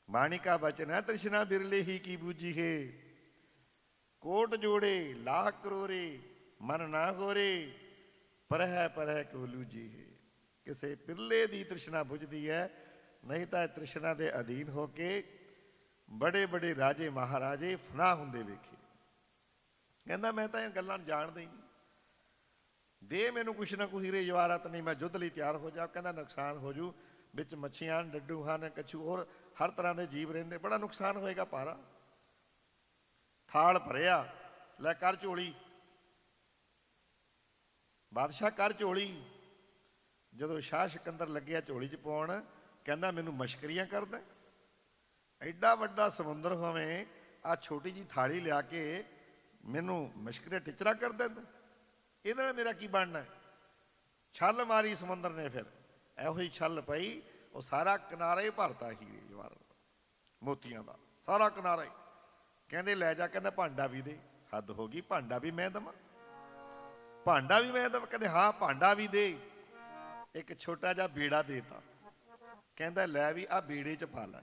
Speaker 1: ਬਾਣੀ ਕਾ ਬਚਨ ਹੈ ਤ੍ਰਿਸ਼ਨਾ ਬਿਰਲੇ ਹੀ ਕੀ ਬੂਝੀ ਹੈ, ਕੋਟ ਜੋੜੇ ਲਾਖ ਕਰੋੜੇ ਮਨ ਨਾ ਗੋਰੇ, ਪਰਹਿ ਕਿਉ ਲੂਜੀ ਹੈ। ਕਿਸੇ ਬਿਰਲੇ ਦੀ ਤ੍ਰਿਸ਼ਨਾ ਬੁਝਦੀ ਹੈ, ਨਹੀਂ ਤਾਂ ਤ੍ਰਿਸ਼ਨਾ ਦੇ ਅਧੀਨ ਹੋ ਕੇ ਬੜੇ ਬੜੇ ਰਾਜੇ ਮਹਾਰਾਜੇ ਫਨਾ ਹੁੰਦੇ ਵੇਖੇ। ਕਹਿੰਦਾ ਮੈਂ ਤਾਂ ਇਹ ਗੱਲਾਂ ਜਾਣਦਾ ਹੀ ਨਹੀਂ, ਦੇ ਮੈਨੂੰ ਕੁਛ ਨਾ ਕੁਛ ਹੀਰੇ ਜਵਾਹਰਾਤ ਨਹੀਂ, ਮੈਂ ਯੁੱਧ ਲਈ ਤਿਆਰ ਹੋ ਜਾ। ਕਹਿੰਦਾ ਨੁਕਸਾਨ ਹੋ ਜੂ, ਵਿੱਚ ਮੱਛੀਆਂ, ਡੱਡੂ ਹਨ, ਕੱਛੂ, ਹੋਰ ਹਰ ਤਰ੍ਹਾਂ ਦੇ ਜੀਵ ਰਹਿੰਦੇ, ਬੜਾ ਨੁਕਸਾਨ ਹੋਏਗਾ ਭਾਰਾ। ਥਾਲ ਭਰਿਆ, ਲੈ ਕਰ ਝੋਲੀ, ਬਾਦਸ਼ਾਹ ਕਰ ਝੋਲੀ। ਜਦੋਂ ਸ਼ਾਹ ਸਿਕੰਦਰ ਲੱਗਿਆ ਝੋਲੀ 'ਚ ਪਾਉਣ, ਕਹਿੰਦਾ ਮੈਨੂੰ ਮਸ਼ਕਰੀਆਂ ਕਰਦਾ, ਐਡਾ ਵੱਡਾ ਸਮੁੰਦਰ ਹੋਵੇ, ਆਹ ਛੋਟੀ ਜਿਹੀ ਥਾਲੀ ਲਿਆ ਕੇ ਮੈਨੂੰ ਮਸ਼ਕਰੀਆਂ ਟਿਚਰਾ ਕਰਦਾ ਤੂੰ, ਇਹਦੇ ਨਾਲ ਮੇਰਾ ਕੀ ਬਣਨਾ। ਛੱਲ ਮਾਰੀ ਸਮੁੰਦਰ ਨੇ, ਫਿਰ ਇਹੋ ਜਿਹੀ ਛੱਲ ਪਈ, ਉਹ ਸਾਰਾ ਕਿਨਾਰਾ ਹੀ ਭਰਤਾ ਹੀਰੇ ਜਵਾਹਰਾਤ ਮੋਤੀਆਂ ਦਾ, ਸਾਰਾ ਕਿਨਾਰਾ ਹੀ। ਕਹਿੰਦੇ ਲੈ ਜਾ, ਕਹਿੰਦਾ ਭਾਂਡਾ ਵੀ ਦੇ। ਹੱਦ ਹੋ ਗਈ, ਭਾਂਡਾ ਵੀ ਮੈਂ ਦੇਵਾਂ, ਭਾਂਡਾ ਵੀ ਮੈਂ ਦੇਵਾਂ। ਕਹਿੰਦੇ ਹਾਂ ਭਾਂਡਾ ਵੀ ਦੇ। ਇੱਕ ਛੋਟਾ ਜਿਹਾ ਬੇੜਾ ਦੇਤਾ, ਕਹਿੰਦਾ ਲੈ ਵੀ ਆਹ ਬੇੜੇ 'ਚ ਪਾ ਲੈ।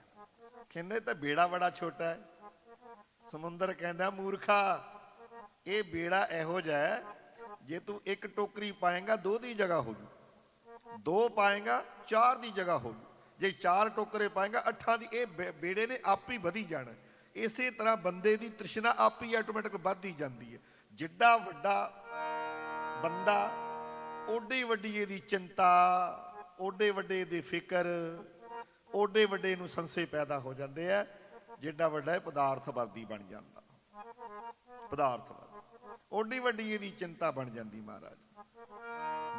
Speaker 1: ਕਹਿੰਦੇ ਤਾਂ ਬੇੜਾ ਬੜਾ ਛੋਟਾ ਹੈ। ਸਮੁੰਦਰ ਕਹਿੰਦਾ ਮੂਰਖਾ, ਇਹ ਬੇੜਾ ਇਹੋ ਜਿਹਾ, ਜੇ ਤੂੰ ਇੱਕ ਟੋਕਰੀ ਪਾਏਗਾ 2 ਦੀ ਜਗ੍ਹਾ ਹੋ ਜੂ, 2 ਪਾਏਗਾ 4 ਦੀ ਜਗ੍ਹਾ ਹੋ ਜੂ, ਜੇ 4 ਟੋਕਰੇ ਪਾਏਗਾ 8 ਦੀ। ਇਹ ਬੇੜੇ ਨੇ ਆਪ ਹੀ ਵਧੀ ਜਾਣਾ। ਇਸੇ ਤਰ੍ਹਾਂ ਬੰਦੇ ਦੀ ਤ੍ਰਿਸ਼ਨਾ ਆਪ ਹੀ ਆਟੋਮੈਟਿਕ ਵੱਧਦੀ ਜਾਂਦੀ ਹੈ। ਜਿੱਡਾ ਵੱਡਾ ਬੰਦਾ, ਓਡੀ ਵੱਡੀ ਇਹਦੀ ਚਿੰਤਾ, ਓਡੇ ਵੱਡੇ ਇਹਦੀ ਫਿਕਰ, ਓਡੇ ਵੱਡੇ ਨੂੰ ਸੰਸੇ ਪੈਦਾ ਹੋ ਜਾਂਦੇ ਆ। ਜਿੱਡਾ ਵੱਡਾ ਇਹ ਪਦਾਰਥਵਾਦੀ ਬਣ ਜਾਂਦਾ, ਪਦਾਰਥਵਾਦੀ, ਓਡੀ ਵੱਡੀ ਇਹਦੀ ਚਿੰਤਾ ਬਣ ਜਾਂਦੀ। ਮਹਾਰਾਜ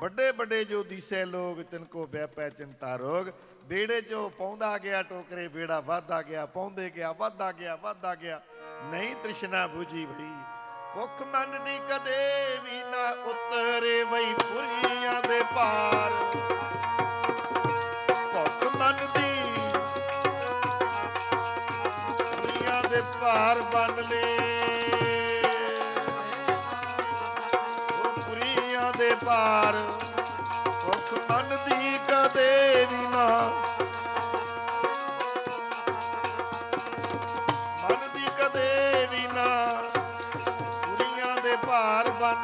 Speaker 1: ਵੱਡੇ ਵੱਡੇ ਜੋ ਦਿਸੇ ਲੋਗ, ਤਿਨਕੋ ਵਿਆਪੈ ਚਿੰਤਾ ਰੋਗ। ਬੇੜੇ 'ਚੋਂ ਪਾਉਂਦਾ ਗਿਆ ਟੋਕਰੇ, ਬੇੜਾ ਵੱਧਦਾ ਗਿਆ, ਪਾਉਂਦੇ ਗਿਆ, ਵੱਧਦਾ ਗਿਆ, ਵੱਧਦਾ ਗਿਆ। ਨਹੀਂ ਤ੍ਰਿਸ਼ਨਾ ਬੁਝੀ ਭਈ, ਭੁੱਖ ਮਨ ਦੀ ਕਦੇ ਵੀ ਨਾ ਉਤਰੇ ਬਈ ਪੁਰੀਆਂ ਦੇ ਪਾਰ। ਭੁੱਖ ਮਨ ਦੀ ਪੁਰੀਆਂ ਦੇ ਪਾਰ ਬੰਨ ਲੈ, ਉਹ ਪੁਰੀਆਂ ਦੇ ਪਾਰ। ਭੁੱਖ ਮਨ ਦੀ ਕਦੇ ਵੀ ਨਾ, ਮਨ ਦੀ ਕਦੇ ਵੀ ਨਾ ਪੁਰੀਆਂ ਦੇ ਪਾਰ ਬੰਨ।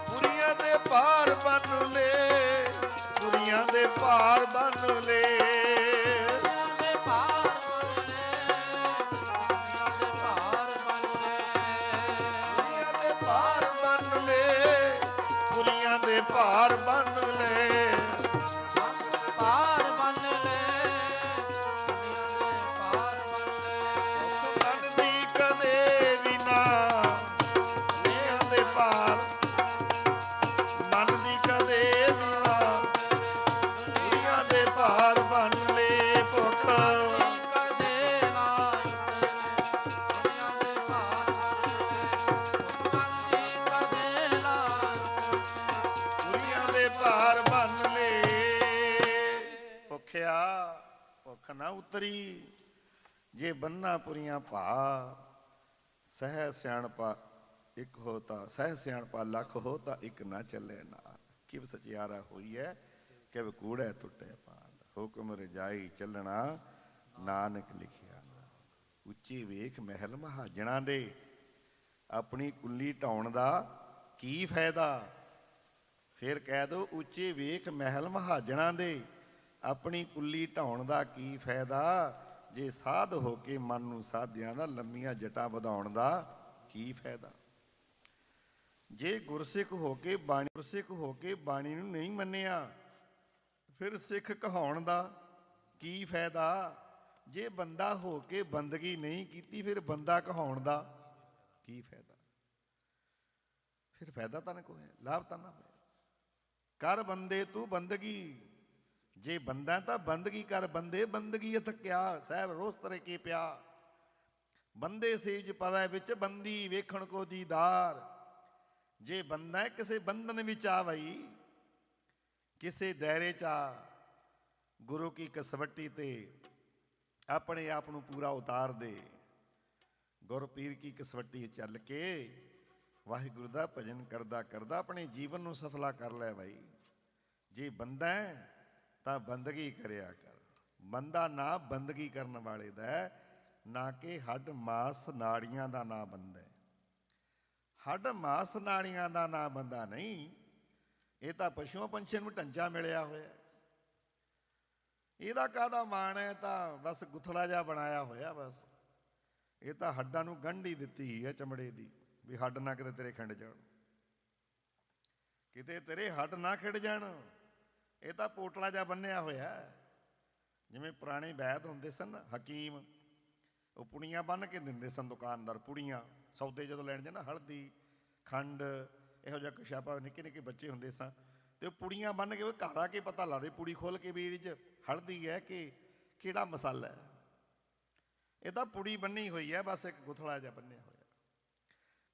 Speaker 1: ਪੁਰੀਆਂ ਦੇ ਪਾਰ ਬੰਨ ਲੈ, ਪੁਰੀਆਂ ਦੇ ਪਾਰ ਬੰਨ ਲੈ।
Speaker 2: ਪਾਰ ਬੰਨ ਲੈ, ਪਾਰ ਬੰਨ ਲੈ।
Speaker 1: ਨਾ ਉਤਰੀ। ਜੇ ਬੰਨਾ ਪੁਰੀਆਂ ਭਾ ਸਹਿ ਸਿਆਣਪਾ ਇੱਕ ਹੋ ਤਾਂ ਸਹਿ ਸਿਆਣਪਾ ਲੱਖ ਹੋ ਤਾਂ ਇੱਕ ਨਾ ਚੱਲੇ ਨਾ। ਕਿਵ ਸਚਿਆਰਾ ਹੋਈ ਹੈ ਕਿਵ ਕੂੜੈ ਟੁੱਟੇ ਪਾਲ। ਹੁਕਮ ਰਜਾਈ ਚੱਲਣਾ ਨਾਨਕ ਲਿਖਿਆ। ਉੱਚੀ ਵੇਖ ਮਹਿਲ ਮਹਾਜਣਾ ਦੇ ਆਪਣੀ ਕੁੱਲੀ ਢਾਉਣ ਦਾ ਕੀ ਫਾਇਦਾ। ਫਿਰ ਕਹਿ ਦੋ ਉੱਚੇ ਵੇਖ ਮਹਿਲ ਮਹਾਜਣਾ ਦੇ ਆਪਣੀ ਕੁੱਲੀ ਢਾਉਣ ਦਾ ਕੀ ਫਾਇਦਾ। ਜੇ ਸਾਧ ਹੋ ਕੇ ਮਨ ਨੂੰ ਸਾਧਿਆਂ ਦਾ ਲੰਮੀਆਂ ਜਟਾਂ ਵਧਾਉਣ ਦਾ ਕੀ ਫਾਇਦਾ। ਜੇ ਗੁਰਸਿੱਖ ਹੋ ਕੇ ਬਾਣੀ ਨੂੰ ਨਹੀਂ ਮੰਨਿਆ ਫਿਰ ਸਿੱਖ ਕਹਾਉਣ ਦਾ ਕੀ ਫਾਇਦਾ। ਜੇ ਬੰਦਾ ਹੋ ਕੇ ਬੰਦਗੀ ਨਹੀਂ ਕੀਤੀ ਫਿਰ ਬੰਦਾ ਕਹਾਉਣ ਦਾ ਕੀ ਫਾਇਦਾ। ਫਿਰ ਫਾਇਦਾ ਤਾਂ ਨਾ ਕੋਈ, ਲਾਭ ਤਾਂ ਨਾ ਹੋਇਆ। ਕਰ ਬੰਦੇ ਤੂੰ ਬੰਦਗੀ, ਜੇ ਬੰਦਾ ਤਾਂ ਬੰਦਗੀ ਕਰ। ਬੰਦੇ ਬੰਦਗੀ ਥਕਿਆ ਸਾਹਿਬ ਰੋਸ ਤਰੇ ਕੇ ਪਿਆ। ਬੰਦੇ ਸੇਜ ਪਵੈ ਵਿੱਚ ਬੰਦੀ ਵੇਖਣ ਕੋ ਦੀਦਾਰ। ਜੇ ਬੰਦਾ ਕਿਸੇ ਬੰਧਨ ਵਿੱਚ ਆ ਵਈ ਕਿਸੇ ਦਾਇਰੇ 'ਚ ਆ ਗੁਰੂ ਕੀ ਕਸਵੱਟੀ ਤੇ ਆਪਣੇ ਆਪ ਨੂੰ ਪੂਰਾ ਉਤਾਰ ਦੇ। ਗੁਰ ਪੀਰ ਕੀ ਕਸਵੱਟੀ ਚੱਲ ਕੇ ਵਾਹਿਗੁਰੂ ਦਾ ਭਜਨ ਕਰਦਾ ਕਰਦਾ ਆਪਣੇ ਜੀਵਨ ਨੂੰ ਸਫਲਾ ਕਰ ਲੈ ਬਾਈ। ਜੇ ਬੰਦਾ ਹੈ ਤਾਂ ਬੰਦਗੀ ਕਰਿਆ ਕਰ। ਬੰਦਾ ਨਾ ਬੰਦਗੀ ਕਰਨ ਵਾਲੇ ਦਾ, ਨਾ ਕਿ ਹੱਡ ਮਾਸ ਨਾੜੀਆਂ ਦਾ ਨਾ ਬੰਦਾ। ਹੱਡ ਮਾਸ ਨਾੜੀਆਂ ਦਾ ਨਾ ਬੰਦਾ ਨਹੀਂ, ਇਹ ਤਾਂ ਪਸ਼ੂਆਂ ਪੰਛੀਆਂ ਨੂੰ ਢਾਂਚਾ ਮਿਲਿਆ ਹੋਇਆ। ਇਹਦਾ ਕਾਹਦਾ ਮਾਣ ਹੈ, ਤਾਂ ਬਸ ਗੁਥੜਾ ਜਿਹਾ ਬਣਾਇਆ ਹੋਇਆ। ਬਸ ਇਹ ਤਾਂ ਹੱਡਾਂ ਨੂੰ ਗੰਢ ਹੀ ਦਿੱਤੀ ਹੈ ਚਮੜੇ ਦੀ, ਵੀ ਹੱਡ ਨਾ ਕਿਤੇ ਤੇਰੇ ਖਿੰਡ ਜਾਣ, ਕਿਤੇ ਤੇਰੇ ਹੱਡ ਨਾ ਖਿੰਡ ਜਾਣ। ਇਹ ਤਾਂ ਪੋਟਲਾ ਜਿਹਾ ਬੰਨਿਆ ਹੋਇਆ। ਜਿਵੇਂ ਪੁਰਾਣੇ ਵੈਦ ਹੁੰਦੇ ਸਨ ਹਕੀਮ, ਉਹ ਪੁੜੀਆਂ ਬੰਨ੍ਹ ਕੇ ਦਿੰਦੇ ਸਨ ਦੁਕਾਨਦਾਰ। ਪੁੜੀਆਂ ਸੌਦੇ ਜਦੋਂ ਲੈਣ ਜਾਣਾ, ਹਲਦੀ ਖੰਡ ਇਹੋ ਜਿਹਾ ਕੁਛ। ਆਪਾਂ ਨਿੱਕੇ ਨਿੱਕੇ ਬੱਚੇ ਹੁੰਦੇ ਸਾਂ ਅਤੇ ਉਹ ਪੁੜੀਆਂ ਬੰਨ੍ਹ ਕੇ ਘਰ ਆ ਕੇ ਪਤਾ ਲੱਗਦੇ, ਪੁੜੀ ਖੋਲ੍ਹ ਕੇ ਵੀ ਇਹਦੇ 'ਚ ਹਲਦੀ ਹੈ ਕਿ ਕਿਹੜਾ ਮਸਾਲਾ ਹੈ। ਇਹ ਤਾਂ ਪੁੜੀ ਬੰਨੀ ਹੋਈ ਹੈ, ਬਸ ਇੱਕ ਗੁਥਲਾ ਜਿਹਾ ਬੰਨਿਆ ਹੋਇਆ।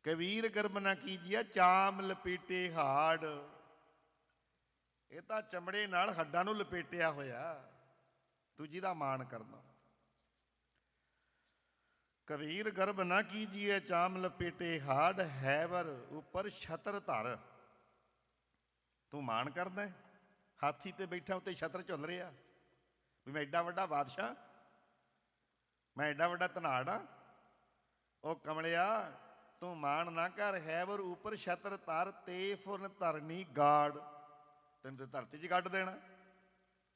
Speaker 1: ਕਬੀਰ ਗਰਬ ਨਾ ਕੀਜੀਆ ਚਾਮ ਲਪੇਟੇ ਹਾੜ। ਇਹ ਤਾਂ ਚਮੜੇ ਨਾਲ ਹੱਡਾਂ ਨੂੰ ਲਪੇਟਿਆ ਹੋਇਆ, ਤੂੰ ਜਿਹਦਾ ਮਾਣ ਕਰਦਾ। ਕਬੀਰ ਗਰਬ ਨਾ ਕੀਜੀਏ ਚਾਮ ਲਪੇਟੇ ਹਾੜ। ਹੈਵਰ ਉੱਪਰ ਛਤਰ ਧਰ। ਤੂੰ ਮਾਣ ਕਰਦਾ ਹਾਥੀ ਤੇ ਬੈਠਾ ਉੱਤੇ ਛਤਰ ਝੁੱਲ ਰਿਹਾ ਵੀ ਮੈਂ ਐਡਾ ਵੱਡਾ ਬਾਦਸ਼ਾਹ, ਮੈਂ ਐਡਾ ਵੱਡਾ ਧਨਾੜ ਆ। ਉਹ ਕਮਲਿਆ ਤੂੰ ਮਾਣ ਨਾ ਕਰ। ਹੈਵਰ ਉੱਪਰ ਛਤਰ ਧਰ ਤੇ ਫੁਰਨ ਧਰਨੀ ਗਾੜ। ਤੈਨੂੰ ਤੇ ਧਰਤੀ 'ਚ ਗੱਡ ਦੇਣਾ,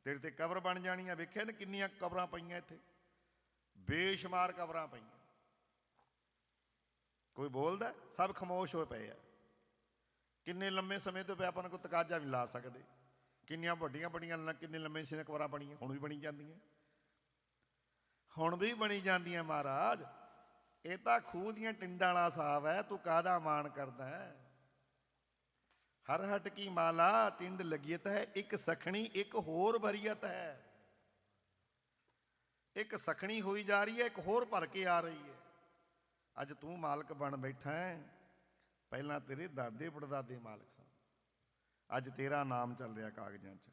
Speaker 1: ਤੇਰੇ ਤੇ ਕਬਰ ਬਣ ਜਾਣੀ ਆ। ਵੇਖਿਆ ਨਾ ਕਿੰਨੀਆਂ ਕਬਰਾਂ ਪਈਆਂ ਇੱਥੇ, ਬੇਸ਼ੁਮਾਰ ਕਬਰਾਂ ਪਈਆਂ। ਕੋਈ ਬੋਲਦਾ, ਸਭ ਖਾਮੋਸ਼ ਹੋਏ ਪਏ ਆ। ਕਿੰਨੇ ਲੰਮੇ ਸਮੇਂ ਤੋਂ ਪਿਆ ਆਪਾਂ ਨੂੰ ਕੋਈ ਤਕਾਜ਼ਾ ਵੀ ਲਾ ਸਕਦੇ। ਕਿੰਨੀਆਂ ਵੱਡੀਆਂ ਵੱਡੀਆਂ ਕਿੰਨੇ ਲੰਮੇ ਸਮੇਂ ਕਬਰਾਂ ਬਣੀਆਂ, ਹੁਣ ਵੀ ਬਣੀ ਜਾਂਦੀਆਂ, ਹੁਣ ਵੀ ਬਣੀ ਜਾਂਦੀਆਂ। ਮਹਾਰਾਜ ਇਹ ਤਾਂ ਖੂਹ ਦੀਆਂ ਟਿੰਡਾਂ ਵਾਲਾ ਹਿਸਾਬ ਹੈ, ਤੂੰ ਕਾਹਦਾ ਮਾਣ ਕਰਦਾ ਹੈ। ਹਰ ਹਟ ਕੀ ਮਾਲਾ ਟਿੰਡ ਲੱਗੀਅਤ ਹੈ, ਇੱਕ ਸਖਣੀ ਇੱਕ ਹੋਰ ਬਰੀਅਤ ਹੈ। ਇੱਕ ਸਖਣੀ ਹੋਈ ਜਾ ਰਹੀ ਹੈ, ਇੱਕ ਹੋਰ ਭਰ ਕੇ ਆ ਰਹੀ ਹੈ। ਅੱਜ ਤੂੰ ਮਾਲਕ ਬਣ ਬੈਠਾ ਹੈ, ਪਹਿਲਾਂ ਤੇਰੇ ਦਾਦੇ ਪੜਦਾਦੇ ਮਾਲਕ ਸਨ। ਅੱਜ ਤੇਰਾ ਨਾਮ ਚੱਲ ਰਿਹਾ ਕਾਗਜ਼ਾਂ 'ਚ,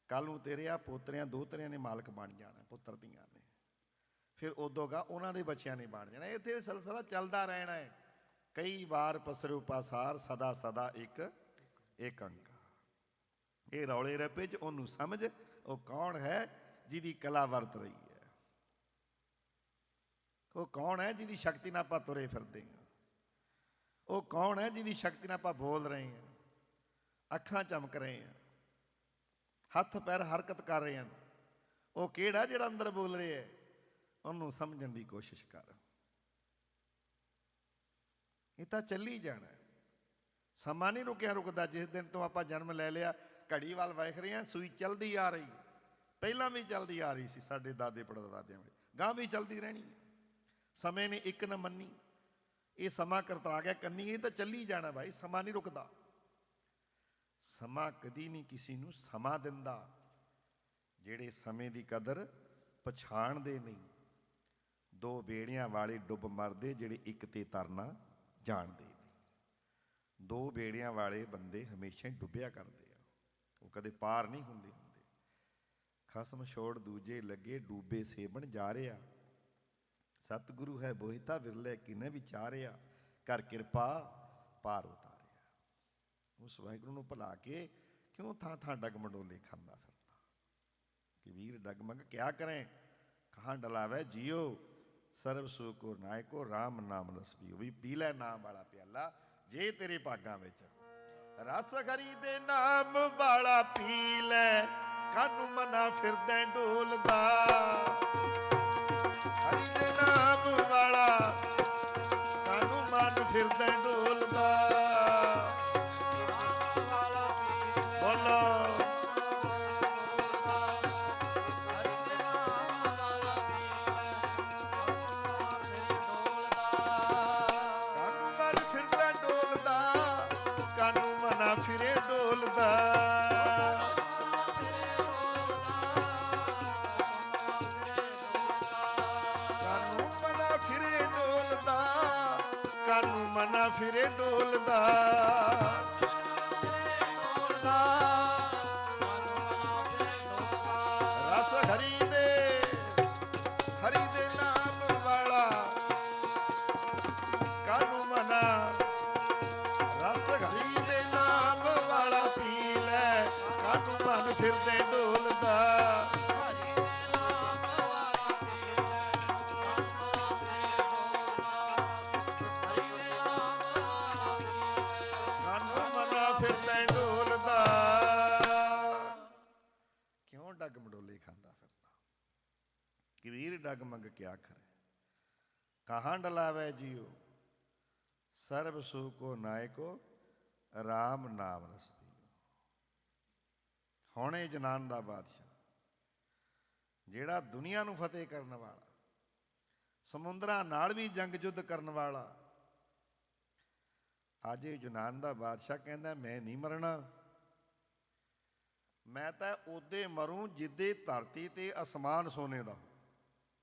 Speaker 1: ਕੱਲ੍ਹ ਨੂੰ ਤੇਰੇ ਆ ਪੋਤਰਿਆਂ ਦੋਤਰਿਆਂ ਨੇ ਮਾਲਕ ਬਣ ਜਾਣਾ, ਪੁੱਤਰ ਧੀਆਂ ਨੇ। ਫਿਰ ਉਦੋਂ ਗਾ ਉਹਨਾਂ ਦੇ ਬੱਚਿਆਂ ਨੇ ਬਣ ਜਾਣਾ। ਇੱਥੇ ਸਿਲਸਿਲਾ ਚੱਲਦਾ ਰਹਿਣਾ ਹੈ। ਕਈ ਵਾਰ ਪਸਰੋ ਪਾਸਾਰ ਸਦਾ ਸਦਾ ਇੱਕ ਏਕੰਕਾਰ। ਇਹ ਰੌਲੇ ਰੱਪੇ 'ਚ ਉਹਨੂੰ ਸਮਝ, ਉਹ ਕੌਣ ਹੈ ਜਿਹਦੀ ਕਲਾ ਵਰਤ ਰਹੀ ਹੈ। ਉਹ ਕੌਣ ਹੈ ਜਿਹਦੀ ਸ਼ਕਤੀ ਨਾਲ ਆਪਾਂ ਤੁਰੇ ਫਿਰਦੇ ਹਾਂ। ਉਹ ਕੌਣ ਹੈ ਜਿਹਦੀ ਸ਼ਕਤੀ ਨਾਲ ਆਪਾਂ ਬੋਲ ਰਹੇ ਹਾਂ, ਅੱਖਾਂ ਚਮਕ ਰਹੇ ਹਾਂ, ਹੱਥ ਪੈਰ ਹਰਕਤ ਕਰ ਰਹੇ ਹਨ। ਉਹ ਕਿਹੜਾ ਜਿਹੜਾ ਅੰਦਰ ਬੋਲ ਰਿਹਾ ਹੈ, ਉਹਨੂੰ ਸਮਝਣ ਦੀ ਕੋਸ਼ਿਸ਼ ਕਰ। ਇਹ ਤਾਂ ਚੱਲੀ ਜਾਣਾ, ਸਮਾਂ ਨਹੀਂ ਰੁਕਦਾ। ਜਿਸ ਦਿਨ ਤੋਂ ਆਪਾਂ ਜਨਮ ਲੈ ਲਿਆ, ਘੜੀ ਵੱਲ ਵੇਖ ਰਹੇ ਹਾਂ, ਸੂਈ ਚੱਲਦੀ ਆ ਰਹੀ। ਪਹਿਲਾਂ ਵੀ ਚੱਲਦੀ ਆ ਰਹੀ ਸੀ ਸਾਡੇ ਦਾਦੇ ਪੜਦਾਦਿਆਂ ਵੇਲੇ, ਗਾਂ ਵੀ ਚੱਲਦੀ ਰਹਿਣੀ। ਸਮੇਂ ਨੇ ਇੱਕ ਨਾ ਮੰਨੀ, ਇਹ ਸਮਾਂ ਕਰਤਾ ਗਿਆ ਕੰਨੀ। ਇਹ ਤਾਂ ਚੱਲੀ ਜਾਣਾ ਭਾਈ, ਸਮਾਂ ਨਹੀਂ ਰੁਕਦਾ। ਸਮਾਂ ਕਦੀ ਨਹੀਂ ਕਿਸੇ ਨੂੰ ਸਮਾਂ ਦਿੰਦਾ। ਜਿਹੜੇ ਸਮੇਂ ਦੀ ਕਦਰ ਪਛਾਣਦੇ ਨਹੀਂ, ਦੋ ਬੇੜਿਆਂ ਵਾਲੇ ਡੁੱਬ ਮਰਦੇ, ਜਿਹੜੇ ਇੱਕ ਤੇ ਤਰਨਾ ਜਾਣਦੇ ਨਹੀਂ। ਦੋ ਬੇੜਿਆਂ ਵਾਲੇ ਬੰਦੇ ਹਮੇਸ਼ਾ ਹੀ ਡੁੱਬਿਆ ਕਰਦੇ ਆ, ਉਹ ਕਦੇ ਪਾਰ ਨਹੀਂ ਹੁੰਦੇ। ਖਸਮ ਛੋੜ ਦੂਜੇ ਲੱਗੇ ਡੂਬੇ ਸੇਵਣ ਜਾ ਰਿਹਾ। ਸਤਿਗੁਰੂ ਹੈ ਬੋਹਿਤਾ ਵਿਰਲੇ ਕਿਨੇ ਵਿਚਾਰਿਆ, ਕਰ ਕਿਰਪਾ ਪਾਰ ਉਤਾਰਿਆ। ਉਸ ਵਾਹਿਗੁਰੂ ਨੂੰ ਭੁਲਾ ਕੇ ਕਿਉਂ ਥਾਂ ਥਾਂ ਡਗਮਡੋਲੇ ਖਾਂਦਾ ਫਿਰਦਾ। ਕਿ ਵੀਰ ਡਗਮਗ ਕਿਆ ਕਰੇ, ਕਹਾਂ ਡਲਾਵੇ ਜੀਓ, ਸਰਬ ਸੁਖੋ ਨਾਇਕੋ ਰਾਮ ਨਾਮ ਰਸ ਪੀਓ। ਵੀ ਪੀ ਲੈ ਨਾਮ ਵਾਲਾ ਪਿਆਲਾ ਜੇ ਤੇਰੇ ਭਾਗਾਂ ਵਿੱਚ। ਰਸ ਹਰੀ ਦੇ ਨਾਮ ਵਾਲਾ ਪੀ ਲੈ, ਕਾਨੂੰ ਮਨਾ ਫਿਰਦੈ ਡੋਲਦਾ। ਹਰੀ ਦੇ ਨਾਮ ਵਾਲਾ ਕਾਨੂੰ ਮਨ ਫਿਰਦੈ ਡੋਲਦਾ। ਬੋਲੋ ਫਿਰੇ ਡੋਲਦਾ। ਕਾਨੂੰ ਮਨਾ ਫਿਰੇ ਡੋਲਦਾ, ਕਾਨੂੰ ਮਨਾ ਫਿਰੇ ਡੋਲਦਾ। ਰਸ ਹਰੀ ਦੇ ਨਾਮ ਵਾਲਾ ਕਾਨੂੰ ਮਨਾ। ਰਸ ਹਰੀ ਦੇ ਨਾਮ ਵਾਲਾ ਪੀ ਲੈ, ਕਾਨੂੰ ਮਨ ਫਿਰਦੇ ਡੋਲਦਾ। ਕਾਨੂੰ ਮਨਾ ਫਿਰਦੇ ਡੋਲਦਾ। ਕਿਉਂ ਡਗ ਮਡੋਲੇ ਖਾਂਦਾ ਫਿਰਦਾ। ਕਬੀਰ ਡਗਮਗ ਕਿਆ ਕਰੇ, ਕਹਾਂ ਡਲਾਵੇ ਜੀਓ, ਸਰਬ ਸੁਖੋ ਨਾਇਕੋ ਰਾਮ ਨਾਮ ਰਸ ਪੀਓ। ਹੁਣੇ ਜਨਾਨ ਦਾ ਬਾਦਸ਼ਾਹ, ਜਿਹੜਾ ਦੁਨੀਆ ਨੂੰ ਫਤਿਹ ਕਰਨ ਵਾਲਾ, ਸਮੁੰਦਰਾਂ ਨਾਲ ਵੀ ਜੰਗ ਯੁੱਧ ਕਰਨ ਵਾਲਾ, ਅੱਜ ਇਹ ਯੂਨਾਨ ਦਾ ਬਾਦਸ਼ਾਹ ਕਹਿੰਦਾ ਮੈਂ ਨਹੀਂ ਮਰਨਾ। ਮੈਂ ਤਾਂ ਉਦੇ ਮਰੂੰ ਜਿੱਦੇ ਧਰਤੀ ਤੇ ਅਸਮਾਨ ਸੋਨੇ ਦਾ।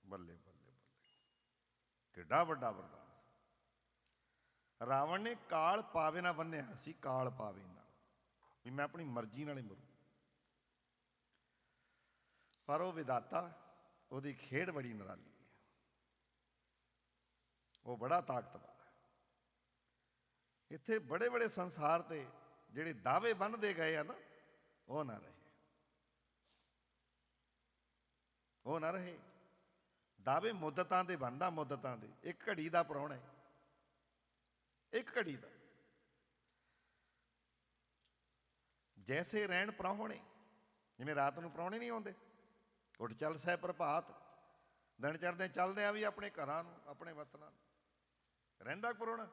Speaker 1: ਬੱਲੇ ਬੱਲੇ ਬੱਲੇ, ਕਿੱਡਾ ਵੱਡਾ ਵਰਦਾਨ। ਰਾਵਣ ਨੇ ਕਾਲ ਪਾਵੇ ਨਾਲ ਬੰਨਿਆ ਸੀ, ਕਾਲ ਪਾਵੇ ਨਾਲ, ਵੀ ਮੈਂ ਆਪਣੀ ਮਰਜ਼ੀ ਨਾਲ ਹੀ ਮਰੂ। ਪਰ ਉਹ ਵਿਦਾਤਾ, ਉਹਦੀ ਖੇਡ ਬੜੀ ਨਿਰਾਲੀ ਹੈ। ਉਹ ਬੜਾ ਤਾਕਤਵਰ ਹੈ। ਇੱਥੇ ਬੜੇ ਬੜੇ ਸੰਸਾਰ ਤੇ ਜਿਹੜੇ ਦਾਅਵੇ ਬੰਨ੍ਹਦੇ ਗਏ ਆ ਨਾ, ਉਹ ਨਾ ਰਹੇ, ਉਹ ਨਾ ਰਹੇ। ਦਾਅਵੇ ਮੁੱਦਤਾਂ ਦੇ ਬਣਦਾ, ਮੁੱਦਤਾਂ ਦੇ। ਇੱਕ ਘੜੀ ਦਾ ਪ੍ਰਾਹੁਣਾ ਹੈ, ਇੱਕ ਘੜੀ ਦਾ। ਜੈਸੇ ਰਹਿਣ ਪ੍ਰਾਹੁਣੇ, ਜਿਵੇਂ ਰਾਤ ਨੂੰ ਪ੍ਰਾਹੁਣੇ ਨਹੀਂ ਆਉਂਦੇ। ਉੱਠ ਚੱਲ ਸਹਿ ਪ੍ਰਭਾਤ, ਦਿਨ ਚੜ੍ਹਦੇ ਚੱਲਦੇ ਆ ਵੀ ਆਪਣੇ ਘਰਾਂ ਨੂੰ, ਆਪਣੇ ਵਤਨਾਂ ਨੂੰ। ਰਹਿੰਦਾ ਪ੍ਰਾਹੁਣਾ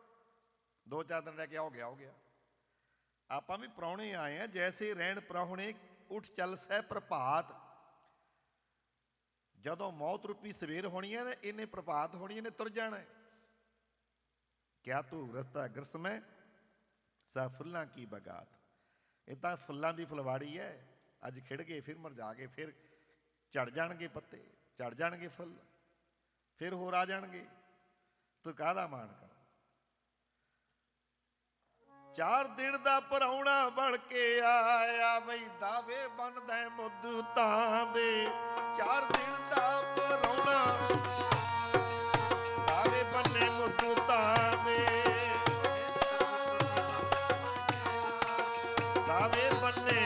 Speaker 1: 2-4 ਦਿਨ ਰਹਿ ਕੇ ਹੋ ਗਿਆ। ਆਪਾਂ ਵੀ ਪ੍ਰਾਹੁਣੇ ਆਏ ਆ। ਜੈਸੇ ਰਹਿਣ ਪ੍ਰਾਹੁਣੇ, ਉੱਠ ਚੱਲ ਸਹਿ ਪ੍ਰਭਾਤ। ਜਦੋਂ ਮੌਤ ਰੂਪੀ ਸਵੇਰ ਹੋਣੀ ਹੈ ਨਾ, ਇਹਨੇ ਪ੍ਰਭਾਤ ਹੋਣੀ, ਇਹਨੇ ਤੁਰ ਜਾਣਾ। ਕਿਆ ਤੂੰ ਰਸਤਾ ਗਰਸਮੈ ਸਾ ਫੁੱਲਾਂ ਕੀ ਬਗਾਤ। ਇਹ ਤਾਂ ਫੁੱਲਾਂ ਦੀ ਫੁਲਵਾੜੀ ਹੈ। ਅੱਜ ਖਿੜ ਗਏ, ਫਿਰ ਮੁਰਝਾ ਗਏ, ਫਿਰ ਝੜ ਜਾਣਗੇ ਪੱਤੇ, ਝੜ ਜਾਣਗੇ ਫੁੱਲ, ਫਿਰ ਹੋਰ ਆ ਜਾਣਗੇ। ਤੂੰ ਕਾਹਦਾ ਮਾਣ ਕਰ। 4 ਦਿਨ ਦਾ ਪ੍ਰਾਹੁਣਾ ਬਣ ਕੇ ਆਇਆ, ਬਈ ਦਾਵੇ ਬਣਦਾ ਮੁੱਦਤਾਂ ਦੇ। 4 ਦਿਨ ਦਾ ਪ੍ਰਾਹੁਣਾ, ਦਾਵੇ ਬੰਨੇ ਮੁੱਦਤਾਂ ਦੇ। ਦਾਵੇ ਬੰਨੇ,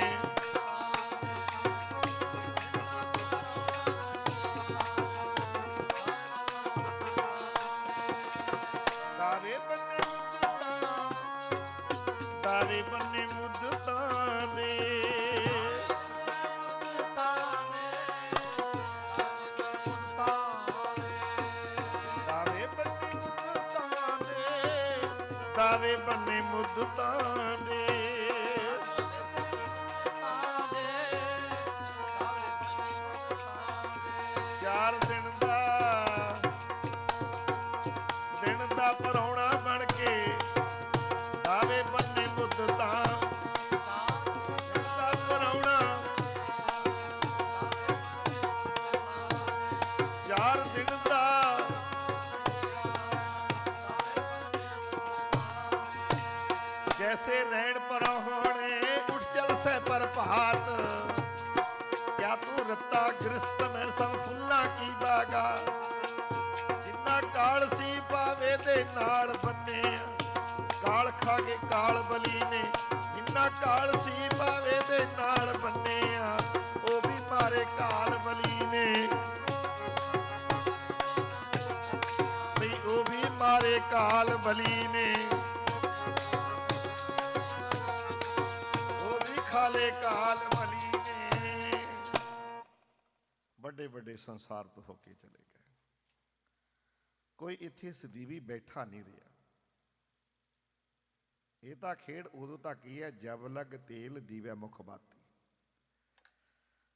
Speaker 1: ਦਾਵੇ ਬੰਨੇ ਮੁੱਦਤਾਂ, ਦਾਵੇ ਬੰਨੇ ਮੁੱਦਤਾਂ ਦੇ। ਦਾਵੇ ਬੰਨੇ ਮੁੱਦਤਾਂ ਦੇ। 4 ਦਿਨ ਦਾ ਪ੍ਰਾਹੁਣਾ ਬਣ ਕੇ, ਦਾਵੇ ਬੰਨੇ ਮੁੱਦਤਾਂ। ਦਾ ਪ੍ਰਾਹੁਣਾ 4 ਦਿਨ ਦਾ, ਜੈਸੇ ਰਹਿਣ ਪ੍ਰਾਹੁਣੇ, ਉੱਠ ਚੱਲ ਸਹਿ ਪ੍ਰਭਾਤ। क्या तू रत्ता गृहस्थ में सब फुल्ला की बागा जिन्ना काल सी पावे दे नाल बन्ने काल खा के काल बली ने जिन्ना काल सी पावे दे नाल बन्ने ओ भी मारे काल बली ने भी ओ भी मारे काल बली ने ओ भी खाले काल बली ने बड़े बड़े संसार तो होके चले गए कोई इत्थे सਦੀवी बैठा नहीं रहा ਇਹ ਤਾਂ ਖੇਡ ਉਦੋਂ ਤੱਕ ਹੀ ਹੈ ਜਬ ਲਗ ਤੇਲ ਦੀਵੈ ਮੁਖ ਬਾਤੀ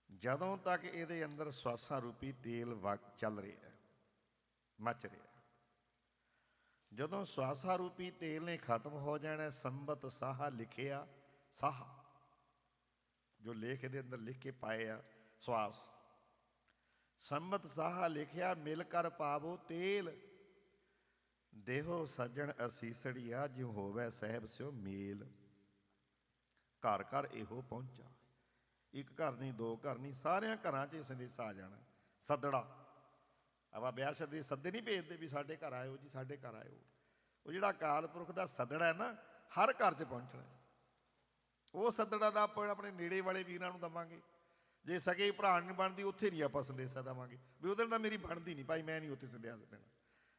Speaker 1: ਜਦੋਂ ਤੱਕ ਇਹਦੇ ਅੰਦਰ ਸਵਾਸਾਂ ਰੂਪੀ ਤੇਲ ਚੱਲ ਰਿਹਾ ਮੱਚ ਰਿਹਾ ਜਦੋਂ ਸਵਾਸਾਂ ਰੂਪੀ ਤੇਲ ਨੇ ਖਤਮ ਹੋ ਜਾਣਾ ਸੰਬਤ ਸਾਹਾ ਲਿਖਿਆ ਸਾਹਾ ਜੋ ਲੇਖ ਦੇ ਅੰਦਰ ਲਿਖ ਕੇ ਪਾਏ ਆ ਸਵਾਸ ਸੰਬਤ ਸਾਹਾ ਲਿਖਿਆ ਮਿਲ ਕਰ ਪਾਵੋ ਤੇਲ देहो सज्जन असीसड़िया जो होवे साहब स्यो मेल घर घर इहो पहुंचा एक घर नहीं दो घर नहीं सारे घर च संदेशा आ जाना सदड़ा ਆਪਾਂ ਵਿਆਹ ਸ਼ਾਦੀ ਸੱਦੇ ਨਹੀਂ ਭੇਜਦੇ ਵੀ ਸਾਡੇ ਘਰ ਆਇਓ ਜੀ ਸਾਡੇ ਘਰ ਆਇਓ ਉਹ ਜਿਹੜਾ ਅਕਾਲ ਪੁਰਖ ਦਾ ਸੱਦੜਾ ਹੈ ਨਾ ਹਰ ਘਰ 'ਚ ਪਹੁੰਚਣਾ ਉਹ ਸੱਦੜਾ ਦਾ ਆਪਾਂ ਆਪਣੇ ਨੇੜੇ ਵਾਲੇ ਵੀਰਾਂ ਨੂੰ ਦਵਾਂਗੇ ਜੇ ਸਕੇ ਭਰਾ ਨਹੀਂ ਬਣਦੀ ਉੱਥੇ ਨਹੀਂ ਆਪਾਂ ਸੰਦੇਸ਼ਾ ਦੇਵਾਂਗੇ ਵੀ ਉਹਦੇ ਨਾਲ ਤਾਂ ਮੇਰੀ ਬਣਦੀ ਨਹੀਂ ਭਾਈ ਮੈਂ ਨਹੀਂ ਉੱਥੇ ਸੰਦੇਸ਼ਾ ਦੇਣਾ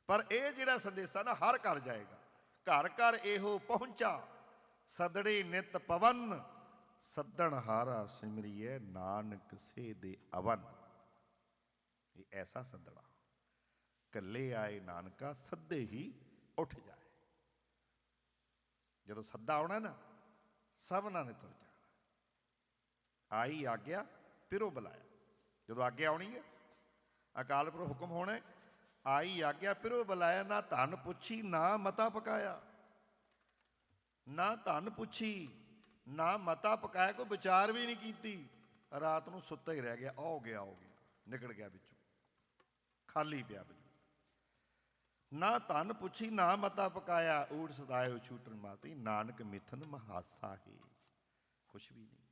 Speaker 1: पर यह जिहड़ा संदेशा ना हर घर जाएगा घर घर एहो पहुंचा सदड़े नित पवन सदन हारा सिमरिए नानक से दे अवन ये ऐसा सदड़ा कले आए नानका सदे ही उठ जाए जदों सद्दा आना ना सबना ने तुर जाना आई आग्या फिर बुलाया जदों आग्या आनी है अकाल पुरख हुक्म होना है आई आग्या फिर बुलाया ना धन पुछी ना मता पकाया ना धन पुछी ना मता पकाया कोई विचार भी नहीं की रात को सुता ही रह गया आओ गया निकल गया बिचों खाली पिया बिचों ना धन पुछी ना मता पकाया ऊट सदायो छूटन माती नानक मिथन महासा ही कुछ भी नहीं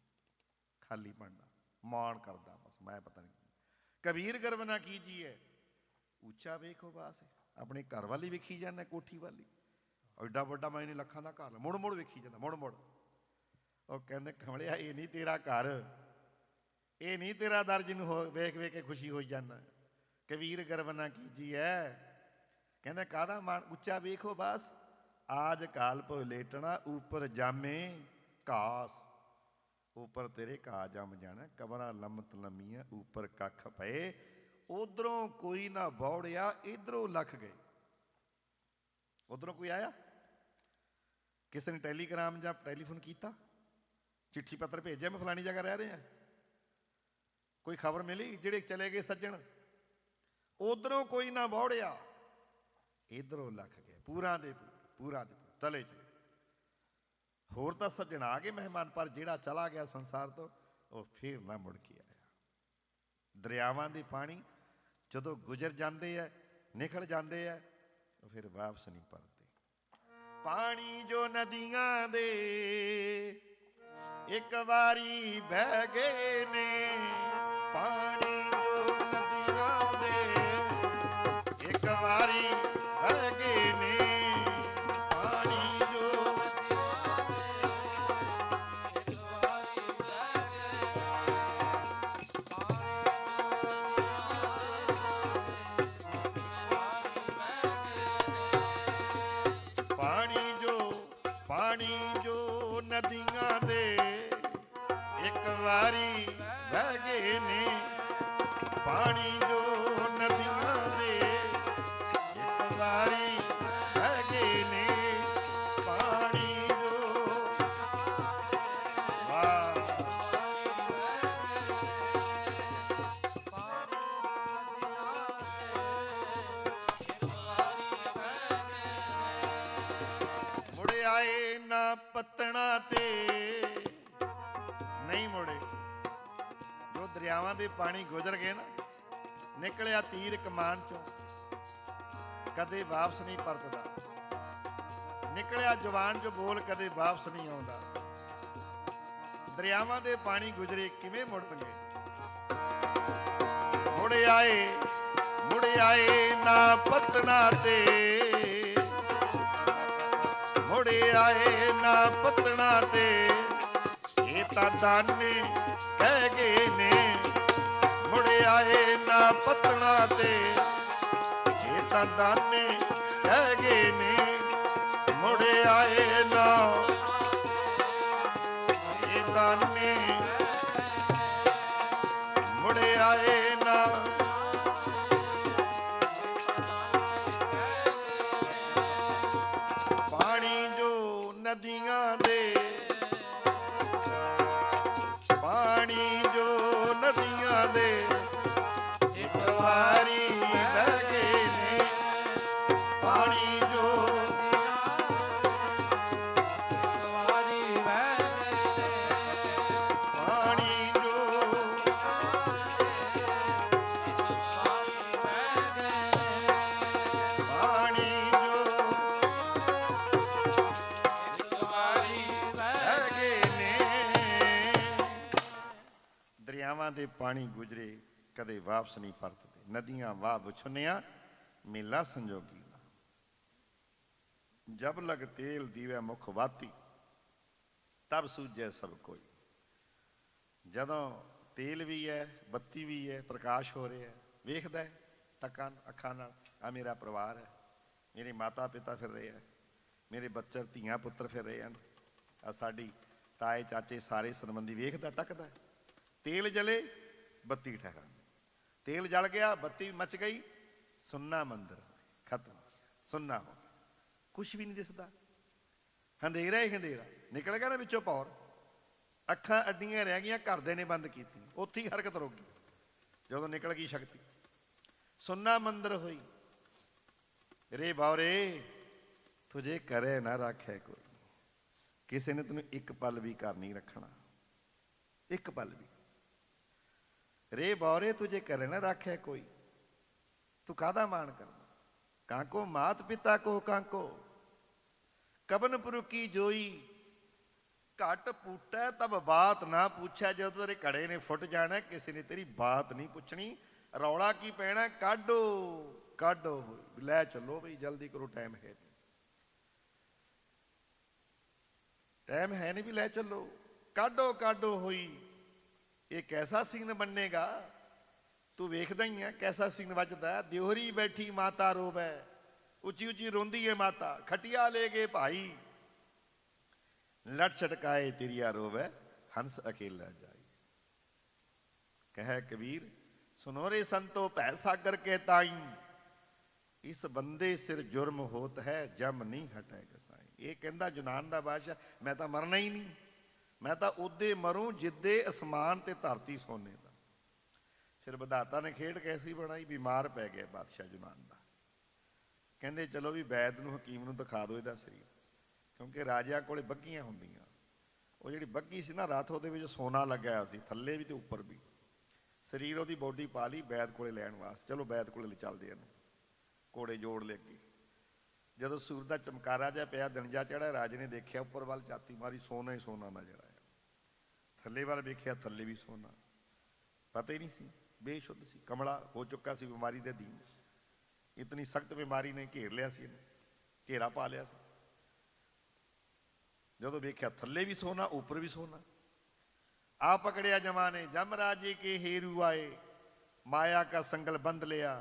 Speaker 1: खाली भांडा मान करदा बस मैं पता नहीं कबीर गर्व ना कीजिए ਉੱਚਾ ਵੇਖੋ ਬਾਸ ਆਪਣੇ ਘਰ ਵਾਲੀ ਵੇਖੀ ਜਾਂਦਾ ਕੋਠੀ ਵਾਲੀ ਐਡਾ ਵੱਡਾ ਮੈਂ ਨਹੀਂ ਲੱਖਾਂ ਦਾ ਘਰ ਮੁੜ ਮੁੜ ਵੇਖੀ ਜਾਂਦਾ ਮੁੜ ਮੁੜ ਉਹ ਕਹਿੰਦੇ ਕਮਲਿਆ ਇਹ ਨਹੀਂ ਤੇਰਾ ਘਰ ਇਹ ਨਹੀਂ ਤੇਰਾ ਦਰ ਜਿਹਨੂੰ ਵੇਖ ਵੇਖ ਕੇ ਖੁਸ਼ੀ ਹੋਈ ਜਾਂਦਾ ਕਬੀਰ ਗਰਵ ਨਾ ਕੀਜੀਐ ਕਹਿੰਦਾ ਕਾਹਦਾ ਮਾਣ ਉੱਚਾ ਵੇਖੋ ਬਾਸ ਆਜ ਕਾਲ ਭੋ ਲੇਟਣਾ ਉੱਪਰ ਜਾਮੇ ਘਾਸ ਉੱਪਰ ਤੇਰੇ ਘਾਹ ਜੰਮ ਜਾਣਾ ਕਬਰਾਂ ਲੰਮਤ ਲੰਮੀਆਂ ਉੱਪਰ ਕੱਖ ਪਏ उधरों कोई ना बौड़िया इधरों लख गए उधरों कोई आया किसी ने टैलीग्राम या टैलीफोन किया चिट्ठी पत्र भेजा मैं फलानी जगह रह रहे हैं कोई खबर मिली जेड़े चले गए सज्जन उधरों कोई ना बौड़िया इधरों लख गए पूरा दे तले चले होर तां सज्जन आ गए मेहमान पर जेड़ा चला गया संसार तो वो फिर ना मुड़ के आया दरियावां दे पानी ਜਦੋਂ ਗੁਜ਼ਰ ਜਾਂਦੇ ਆ ਨਿਕਲ ਜਾਂਦੇ ਆ ਫਿਰ ਵਾਪਸ ਨਹੀਂ ਪਰਦੇ ਪਾਣੀ ਜੋ ਨਦੀਆਂ ਦੇ ਇੱਕ ਵਾਰੀ ਬਹਿ ਗਏ ਨੇ ਪਾਣੀ ਜੋ ਨਦੀਆਂ ਦੇ ਇੱਕ ਵਾਰੀ ਬਹਿ ਗਏ ਨੇ ਪਾਣੀ ਜੋ नदियां दे एक वारी बह गए ने पानी जो नदियां दे एक वारी बह गए ने पानी जो वाह मुड़े आए ना पत्तना ते नहीं मुड़े जो दरियावां दे पानी गुजर गए ना निकलिया तीर कमान चों कदे वापस नहीं परतदा निकलिया जवान जो बोल कदे वापस नहीं आउंदा दरियावां दे पानी गुजरे किवें मुड़ गए ਮੁੜ ਆਏ ਨਾ ਪਤਨਾ ਤੇ, ਮੁੜ ਆਏ ਨਾ ਪਤਨਾ ਤੇ, ਇਹ ਤਾਂ ਦਾਨੇ ਕਹਿ ਗਏ ਨੇ, ਮੁੜ ਆਏ ਨਾ ਪਤਨਾ ਤੇ, ਇਹ ਤਾਂ ਦਾਨੇ ਕਹਿ ਗਏ ਨੇ, ਮੁੜ ਆਏ ਨਾ, ਇਹ ਦਾਨੇ ਮੁੜ ਆਏ ਨਾ। ਪਾਣੀ ਜੋ ਨਦੀਆਂ ਦੇ, ਪਾਣੀ ਜੋ ਨਦੀਆਂ ਦੇ, ਇੱਕ ਵਾਰੀ ਵਹਿ ਗਏ ਨੇ, ਪਾਣੀ ਜੋ
Speaker 2: ਇੱਕ ਵਾਰੀ ਵਹਿ ਗਏ ਨੇ,
Speaker 1: ਪਾਣੀ ਜੋ ਪਾਣੀ ਜੋ ਵਹਿ ਗਏ ਨੇ। ਦਰਿਆਵਾਂ ਦੇ ਪਾਣੀ ਗੁਜਰੇ ਕਦੇ ਵਾਪਸ ਨਹੀਂ ਪਰਤਦੇ, ਨਦੀਆਂ ਵਾਹ ਵਿਛੁੰਨਿਆ ਮੇਲਾ ਸੰਜੋਗੀ। ਜਬ ਲਗ ਤੇਲ ਦੀਵੈ ਮੁਖ ਵਾਤੀ, ਤਬ ਸੂਝੈ ਸਭ ਕੋਈ। ਜਦੋਂ ਤੇਲ ਵੀ ਹੈ, ਬੱਤੀ ਵੀ ਹੈ, ਪ੍ਰਕਾਸ਼ ਹੋ ਰਿਹਾ, ਵੇਖਦਾ ਹੈ ਤੱਕਾਂ ਅੱਖਾਂ ਨਾਲ, ਆ ਮੇਰਾ ਪਰਿਵਾਰ ਹੈ, ਮੇਰੇ ਮਾਤਾ ਪਿਤਾ ਫਿਰ ਰਹੇ ਹੈ, ਮੇਰੇ ਬੱਚੇ ਧੀਆਂ ਪੁੱਤਰ ਫਿਰ ਰਹੇ ਹਨ, ਆ ਸਾਡੀ ਤਾਏ ਚਾਚੇ ਸਾਰੇ ਸੰਬੰਧੀ, ਵੇਖਦਾ ਤੱਕਦਾ। ਤੇਲ ਜਲੇ ਬੱਤੀ ਠਹਿਰਾ, ਤੇਲ ਜਲ ਗਿਆ ਬੱਤੀ ਮਚ ਗਈ, ਸੁੰਨਾ ਮੰਦਰ ਖਤਮ, ਸੁੰਨਾ ਹੋ ਗਿਆ, ਕੁਛ ਵੀ ਨਹੀਂ ਦਿਸਦਾ, ਹਨੇਰਾ ਹੀ ਹਨੇਰਾ ਨਿਕਲ ਗਿਆ ਨਾ ਵਿੱਚੋਂ ਪੌਰ, ਅੱਖਾਂ ਅੱਡੀਆਂ ਰਹਿ ਗਈਆਂ, ਘਰਦੇ ਨੇ ਬੰਦ ਕੀਤੀ, ਉੱਥੇ ਹੀ ਹਰਕਤ ਰੁਕ ਗਈ ਜਦੋਂ ਨਿਕਲ ਗਈ ਸ਼ਕਤੀ, ਸੁੰਨਾ ਮੰਦਰ ਹੋਈ। ਰੇ ਬਾਉਰੇ ਤੁਝੇ ਕਰੇ ਨਾ ਰੱਖੇ ਕੋਈ, ਕਿਸੇ ਨੇ ਤੈਨੂੰ ਇੱਕ ਪਲ ਵੀ ਘਰ ਨਹੀਂ ਰੱਖਣਾ, ਇੱਕ ਪਲ ਵੀ। ਰੇ ਬਾਉਰੇ ਤੁਝੇ ਕਰੇ ਨਾ ਰੱਖੇ ਕੋਈ, ਤੂੰ ਕਾਹਦਾ ਮਾਣ ਕਰਨਾ। ਕਾਂਕੋ ਮਾਤ ਪਿਤਾ ਕੋ ਕਾਂਕੋ, ਕਬਨ ਪੁਰਕੀ ਜੋਈ, ਘਟ ਪੂਟੈ ਤਬ ਬਾਤ ਨਾ ਪੁੱਛਿਆ। ਜਦੋਂ ਤੇਰੇ ਘੜੇ ਨੇ ਫੁੱਟ ਜਾਣਾ, ਕਿਸੇ ਨੇ ਤੇਰੀ ਬਾਤ ਨਹੀਂ ਪੁੱਛਣੀ, ਰੌਲਾ ਕੀ ਪੈਣਾ, ਕਾਢੋ ਕਾਢੋ ਲੈ ਚੱਲੋ ਬਈ, ਜਲਦੀ ਕਰੋ, ਟਾਈਮ ਹੈ, ਟਾਈਮ ਹੈ ਨਹੀਂ ਵੀ ਲੈ ਚੱਲੋ, ਕਾਢੋ ਕਾਢੋ ਹੋਈ। ਇਹ ਕੈਸਾ ਸੀਨ ਬੰਨੇਗਾ, ਤੂੰ ਵੇਖਦਾ ਹੀ ਆ ਕੈਸਾ ਸੀਨ ਵੱਜਦਾ। ਦਿਓਹਰੀ ਬੈਠੀ ਮਾਤਾ ਰੋਵੈ, ਉੱਚੀ ਉੱਚੀ ਰੋਂਦੀ ਹੈ ਮਾਤਾ, ਖਟਿਆ ਲੈ ਗਏ ਭਾਈ, ਲਟ ਛਟਕਾਏ ਤਿਰਿਆ ਰੋਵੈ, ਹੰਸ ਅਕੇਲਾ ਜਾਈ। ਕਹੈ ਕਬੀਰ ਸੁਨੋ ਰੇ ਸੰਤੋ ਭੈ ਸਾਗਰ ਕੇ ਤਾਈ, ਇਸ ਬੰਦੇ ਸਿਰ ਜੁਰਮ ਹੋਤ ਹੈ, ਜਮ ਨਹੀਂ ਹਟੈ ਗਸਾਈ। ਇਹ ਕਹਿੰਦਾ ਜੁਨਾਨ ਦਾ ਬਾਦਸ਼ਾਹ, ਮੈਂ ਤਾਂ ਮਰਨਾ ਹੀ ਨਹੀਂ, ਮੈਂ ਤਾਂ ਉਦੇ ਮਰੂੰ ਜਿੱਦੇ ਅਸਮਾਨ ਤੇ ਧਰਤੀ ਸੋਨੇ ਦਾ। ਫਿਰ ਵਿਧਾਤਾ ਨੇ ਖੇਡ ਕੈਸੀ ਬਣਾਈ, ਬਿਮਾਰ ਪੈ ਗਿਆ ਬਾਦਸ਼ਾਹ ਜੁਨਾਨ ਦਾ। ਕਹਿੰਦੇ ਚਲੋ ਵੀ ਵੈਦ ਨੂੰ, ਹਕੀਮ ਨੂੰ ਦਿਖਾ ਦਿਓ ਇਹਦਾ ਸਰੀਰ, ਕਿਉਂਕਿ ਰਾਜਿਆਂ ਕੋਲੇ ਬੱਗੀਆਂ ਹੁੰਦੀਆਂ, ਉਹ ਜਿਹੜੀ ਬੱਗੀ ਸੀ ਨਾ ਰੱਥ, ਉਹਦੇ ਵਿੱਚ ਸੋਨਾ ਲੱਗਿਆ ਸੀ, ਥੱਲੇ ਵੀ ਤੇ ਉੱਪਰ ਵੀ। ਸਰੀਰ ਉਹਦੀ ਬੋਡੀ ਪਾ ਲਈ ਵੈਦ ਕੋਲੇ ਲੈਣ ਵਾਸਤੇ, ਚਲੋ ਵੈਦ ਕੋਲੇ ਚੱਲਦੇ ਇਹਨੂੰ, ਘੋੜੇ ਜੋੜ ਲੈ ਕੇ। ਜਦੋਂ ਸੂਰਜ ਦਾ ਚਮਕਾਰਾ ਜਿਹਾ ਪਿਆ, ਦਿਨ ਜਾ ਚੜ੍ਹਿਆ, ਰਾਜੇ ਨੇ ਦੇਖਿਆ ਉੱਪਰ ਵੱਲ ਝਾਤੀ ਮਾਰੀ, ਸੋਨਾ ਹੀ ਸੋਨਾ ਨਜ਼ਰ ਆਇਆ। ਥੱਲੇ ਵੱਲ ਵੇਖਿਆ, ਥੱਲੇ ਵੀ ਸੋਨਾ, ਪਤਾ ਹੀ ਨਹੀਂ ਸੀ, ਬੇਸ਼ੁੱਧ ਸੀ, ਕਮਲਾ ਹੋ ਚੁੱਕਾ ਸੀ ਬਿਮਾਰੀ ਦੇ ਅਧੀਨ। ਇਤਨੀ ਸਖਤ ਬਿਮਾਰੀ ਨੇ ਘੇਰ ਲਿਆ ਸੀ ਇਹਨੂੰ, ਘੇਰਾ ਪਾ ਲਿਆ ਸੀ। ਜਦੋਂ ਵੇਖਿਆ ਥੱਲੇ ਵੀ ਸੋਨਾ, ਉੱਪਰ ਵੀ ਸੋਨਾ। ਆ ਪਕੜਿਆ ਜਮਾਂ ਨੇ, ਜਮ ਰਾਜੇ ਕੇ हेरू आए, माया का संगल बंद लिया।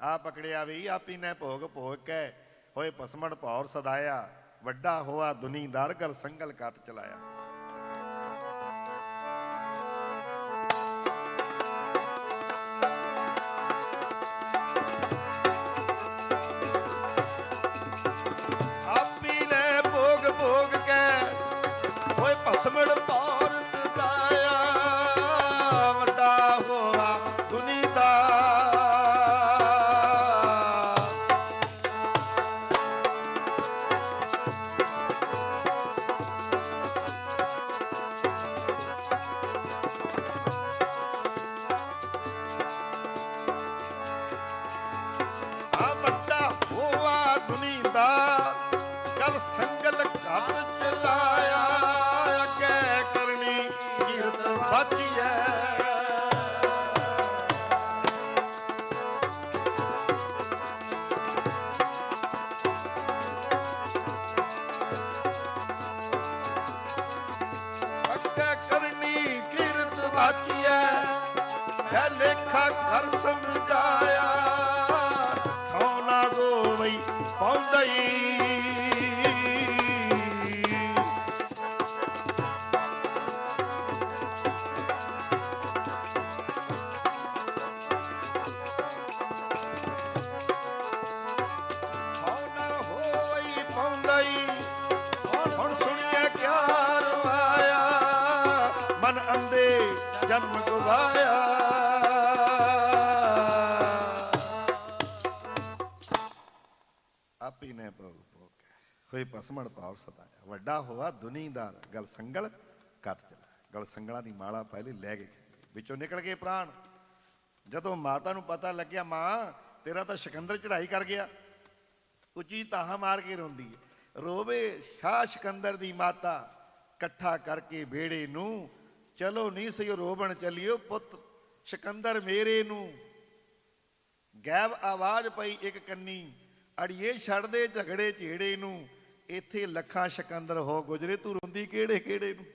Speaker 1: आ पकड़िया भी आपी ने भोग भोग के होए पसमण भौर सदाया, वड्डा होआ दुनीदार गल संगल कत चलाया। आपी ने भोग भोग के होए पसमण भौर सदाया, वड्डा होआ दुनीदार। कल संगल कब चलाया, अगे करनी कीरत बाची है। ਮਨ ਅੰਦੇ ਜਨਮ ਗਵਾਇਆ। ਆਪੀ ਨੇ ਭੋਗ ਭੋਗਿਆ ਹੋਏ ਭਸਮਣ ਭਾਵ ਸਤਾਇਆ। ਵੱਡਾ ਹੋਆ ਦੁਨੀਦਾਰ ਗਲ ਸੰਗਲ ਕੱਤ ਚਲਾ। ਗਲ ਸੰਗਲਾਂ ਦੀ ਮਾਲਾ ਪਹਿਲੇ ਲੈ ਕੇ ਵਿੱਚੋਂ ਨਿਕਲ ਗਏ ਪ੍ਰਾਣ। ਜਦੋਂ ਮਾਤਾ ਨੂੰ ਪਤਾ ਲੱਗਿਆ ਮਾਂ ਤੇਰਾ ਤਾਂ ਸਿਕੰਦਰ ਚੜ੍ਹਾਈ ਕਰ ਗਿਆ, ਉੱਚੀ ਤਾਹਾਂ ਮਾਰ ਕੇ ਰੋਂਦੀ ਹੈ। ਰੋਵੇ ਸ਼ਾਹ ਸਿਕੰਦਰ ਦੀ ਮਾਤਾ ਇਕੱਠਾ ਕਰਕੇ ਵਿਹੜੇ ਨੂੰ। ਚਲੋ ਨਹੀਂ ਸਹੀ ਰੋਵਣ ਚੱਲਿਓ ਪੁੱਤ ਸਿਕੰਦਰ ਮੇਰੇ ਨੂੰ। ਗੈਬ ਆਵਾਜ਼ ਪਈ ਇੱਕ ਕੰਨੀ, ਅੜੀਏ ਛੱਡ ਦੇ ਝਗੜੇ ਝੇੜੇ ਨੂੰ। ਇੱਥੇ ਲੱਖਾਂ ਸਿਕੰਦਰ ਹੋ ਗੁਜਰੇ, ਤੂੰ ਰੋਂਦੀ ਕਿਹੜੇ ਕਿਹੜੇ ਨੂੰ।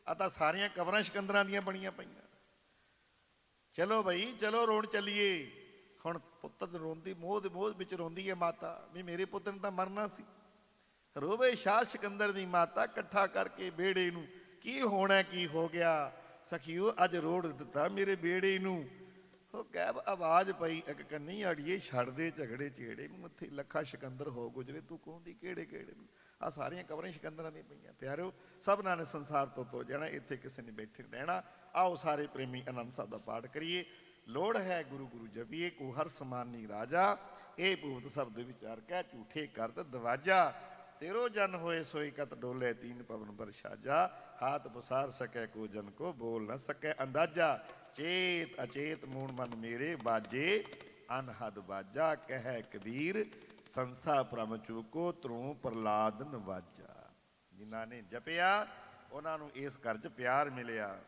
Speaker 1: ਆ ਤਾਂ ਸਾਰੀਆਂ ਕਬਰਾਂ ਸਿਕੰਦਰਾਂ ਦੀਆਂ ਬਣੀਆਂ ਪਈਆਂ। ਚਲੋ ਬਈ ਚਲੋ ਰੋਣ ਚੱਲੀਏ। ਹੁਣ ਪੁੱਤਰ ਰੋਂਦੀ ਮੋਹ ਦੇ ਮੋਹ ਵਿੱਚ ਰੋਂਦੀ ਹੈ ਮਾਤਾ ਵੀ ਮੇਰੇ ਪੁੱਤ ਨੇ ਤਾਂ ਮਰਨਾ ਸੀ। ਰੋਵੇ ਸ਼ਾਹ ਸਿਕੰਦਰ ਦੀ ਮਾਤਾ ਇਕੱਠਾ ਕਰਕੇ ਵਿਹੜੇ ਨੂੰ। ਕੀ ਹੋਣਾ ਕੀ ਹੋ ਗਿਆ ਸਖੀਓ ਅੱਜ ਰੋੜ ਦਿੱਤਾ ਮੇਰੇ ਵਿਹੜੇ ਨੂੰ। ਉਹ ਗੈਬ ਆਵਾਜ਼ ਪਈ ਇੱਕ ਕੰਨੀ, ਅੜੀਏ ਛੱਡ ਦੇ ਝਗੜੇ ਝੇੜੇ ਨੂੰ। ਇੱਥੇ ਲੱਖਾਂ ਸਿਕੰਦਰ ਹੋ ਗੁਜਰੇ, ਤੂੰ ਕਹੋਂਦੀ ਕਿਹੜੇ ਕਿਹੜੇ ਨੂੰ। ਆ ਸਾਰੀਆਂ ਕਬਰਾਂ ਸਿਕੰਦਰਾਂ ਦੀਆਂ ਪਈਆਂ। ਪਿਆਰਿਓ ਸਭਨਾਂ ਨੇ ਸੰਸਾਰ ਤੋਂ ਤੁਰ ਜਾਣਾ, ਇੱਥੇ ਕਿਸੇ ਨੇ ਬੈਠੇ ਰਹਿਣਾ। ਆਓ ਸਾਰੇ ਪ੍ਰੇਮੀ ਆਨੰਦ ਸਾਹਿਬ ਦਾ ਪਾਠ ਕਰੀਏ। ਲੋੜ ਹੈ ਗੁਰੂ ਗੁਰੂ ਜਪੀਏ, ਕੋ ਹਰ ਸਮਾਨੀ ਰਾਜਾ। ਇਹ ਭੂਤ ਸ਼ਬਦ ਵਿਚਾਰ ਕਹਿ ਝੂਠੇ ਕਰਤ ਦਵਾਜਾ। ਤੇਰੋ ਜਨ ਹੋਏ ਸੋਈ ਕਤ ਡੋਲੇ, ਤੀਨ ਪਵਨ ਬਰਸ਼ਾਜਾ। ਹਾਥ ਪਸਾਰ ਸਕੇ ਕੋ ਜਨ ਕੋ, ਬੋਲ ਨਾ ਸਕੇ ਅੰਦਾਜ਼ਾ। ਚੇਤ ਅਚੇਤ ਮੂਣ ਮਨ ਮੇਰੇ, ਬਾਜੇ ਅਨਹਦ ਬਾਜਾ। ਕਹਿ ਕਬੀਰ ਸੰਸਾ ਭ੍ਰਮ ਚੂਕੋ, ਤਰੂ ਪ੍ਰਹਲਾਦ ਨਵਾਜਾ। ਜਿਨ੍ਹਾਂ ਨੇ ਜਪਿਆ ਉਹਨਾਂ ਨੂੰ ਇਸ ਘਰ 'ਚ ਪਿਆਰ ਮਿਲਿਆ।